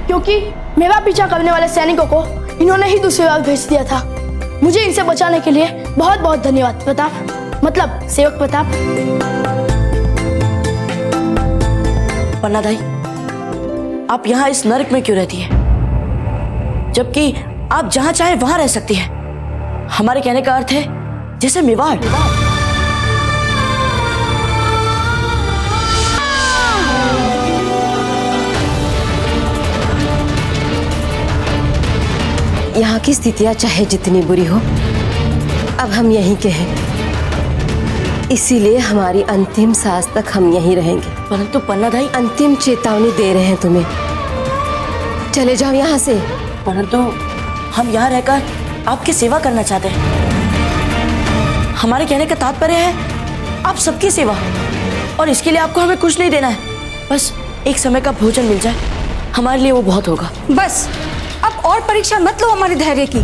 क्योंकि मेवा पीछा करने वाले सैनिकों को इन्होंने ही दूसरी बार भेज दिया था। मुझे इनसे बचाने के लिए बहुत बहुत धन्यवाद प्रताप, मतलब सेवक प्रताप। पन्ना दाई, आप यहाँ इस नरक में क्यों रहती है, जबकि आप जहां चाहे वहां रह सकती है? हमारे कहने का अर्थ है जैसे मेवाड़। यहाँ की स्थितियां चाहे जितनी बुरी हो, अब हम यहीं के हैं, इसीलिए हमारी अंतिम सांस तक हम यहीं रहेंगे। परंतु पन्ना दाई, अंतिम चेतावनी दे रहे हैं तुम्हें, चले जाओ यहाँ से। परंतु हम यहाँ रहकर आपकी सेवा करना चाहते हैं। हमारे कहने का तात्पर्य है आप सबकी सेवा, और इसके लिए आपको हमें कुछ नहीं देना है, बस एक समय का भोजन मिल जाए, हमारे लिए वो बहुत होगा। बस अब और परीक्षा मत लो हमारे धैर्य की।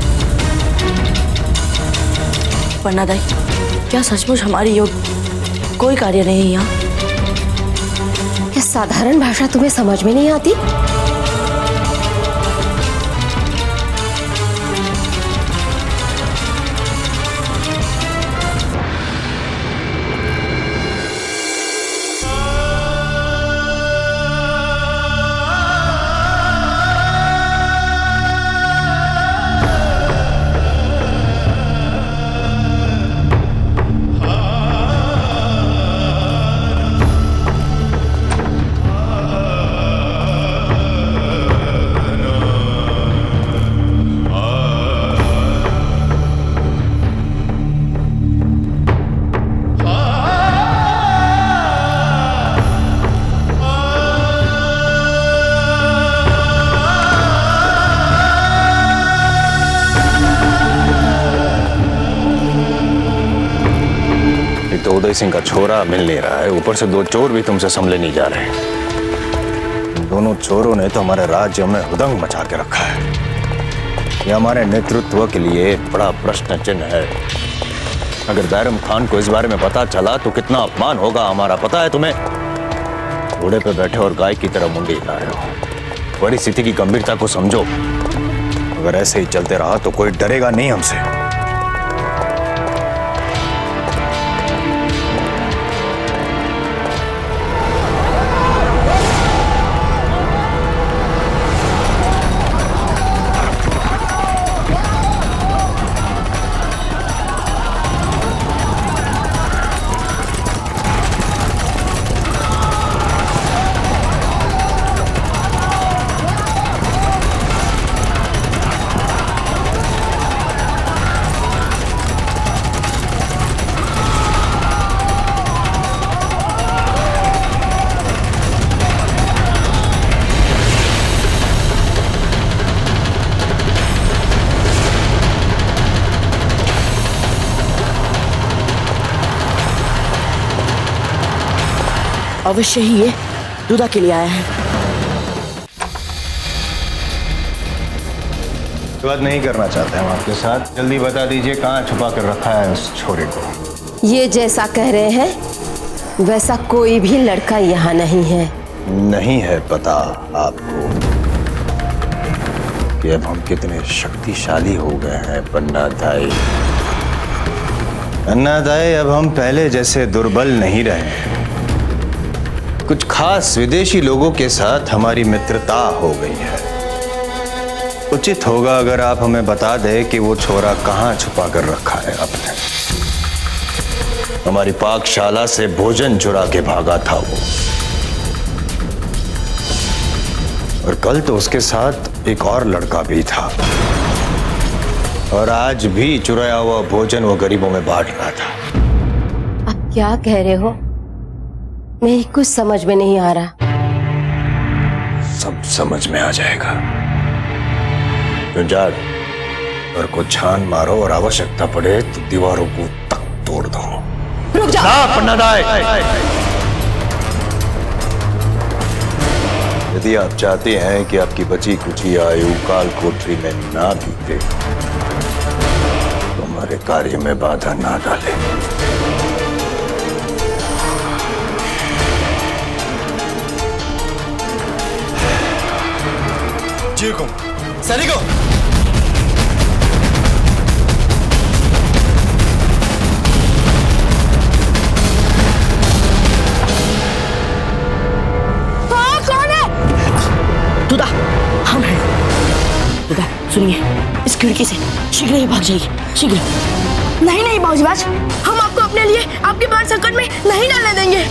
पन्ना दाई, क्या सचमुच हमारी योग कोई कार्य नहीं है यहाँ? क्या साधारण भाषा तुम्हें समझ में नहीं आती? तो उदय सिंह का छोरा मिल नहीं रहा है, ऊपर से 2 चोर भी तुमसे संभले नहीं जा रहे। इन दोनों चोरों ने तो हमारे राज्य में हुदंग मचा के रखा है। ये हमारे नेतृत्व के लिए बड़ा प्रश्न चिन्ह है। अगर बैरम खान को इस बारे में पता चला तो कितना अपमान होगा हमारा, पता है तुम्हें? घोड़े पे बैठे और गाय की तरह मुंडी हिला रहे हो। परिस्थिति की गंभीरता को समझो। अगर ऐसे ही चलते रहा तो कोई डरेगा नहीं हमसे। अवश्य ही ये दुदा के लिए आया है। बात नहीं करना चाहते हम आपके साथ। जल्दी बता दीजिए कहाँ छुपा कर रखा है उस छोरे को। ये जैसा कह रहे हैं वैसा कोई भी लड़का यहाँ नहीं है। नहीं है पता आपको कि अब हम कितने शक्तिशाली हो गए हैं पन्ना दाई। पन्ना दाई, अब हम पहले जैसे दुर्बल नहीं रहे। कुछ खास विदेशी लोगों के साथ हमारी मित्रता हो गई है। उचित होगा अगर आप हमें बता दें कि वो छोरा कहाँ छुपा कर रखा है आपने। हमारी पाकशाला से भोजन चुरा के भागा था वो, और कल तो उसके साथ एक और लड़का भी था, और आज भी चुराया हुआ भोजन वो गरीबों में बांट रहा था। आप क्या कह रहे हो? मेरी कुछ समझ में नहीं आ रहा। सब समझ में आ जाएगा। जाग और को छान मारो, और आवश्यकता पड़े तो दीवारों को तक तोड़ दो। रुक जा पन्ना दाई। यदि आप चाहते हैं कि आपकी बची कुची आयु काल कोठरी में ना बीते तो हमारे कार्य में बाधा ना डाले। जी को सरी को दुदा, हम हैं। दुदा सुनिए, इस खिड़की से शीघ्र ही भाग जाइए, शीघ्र। नहीं नहीं बाबूजी, हम आपको अपने लिए आपके प्राण संकट में नहीं डालने देंगे।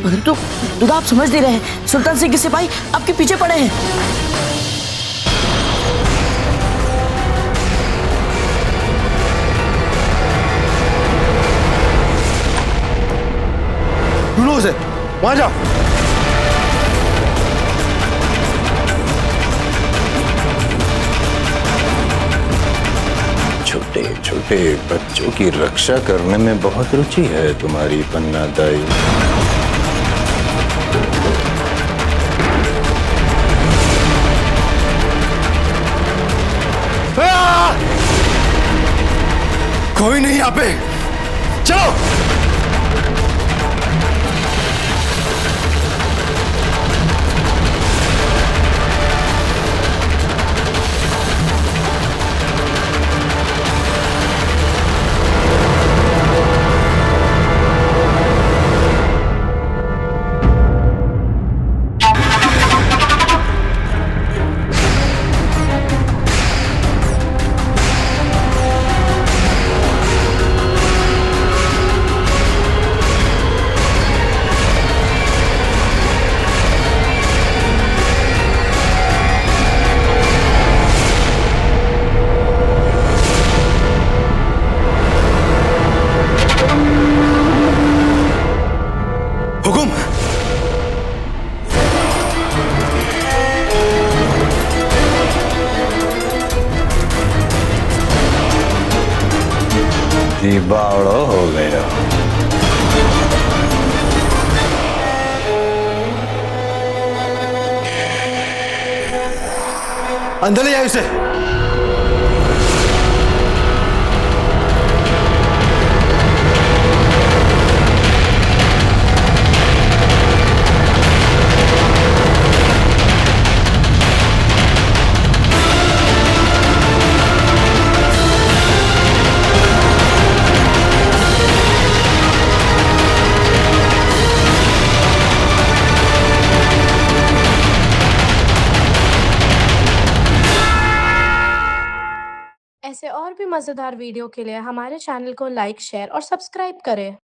परंतु दुदा, आप समझ नहीं रहे, सुल्तान सिंह के सिपाही आपके पीछे पड़े हैं। ढूंढो उसे, वहां जाओ। छोटे छोटे बच्चों की रक्षा करने में बहुत रुचि है तुम्हारी पन्ना दाई। कोई नहीं यहाँ पे, चलो। बावड़ो हो गया। अंदर ले आए उसे। ऐसे और भी मज़ेदार वीडियो के लिए हमारे चैनल को लाइक, शेयर और सब्सक्राइब करें।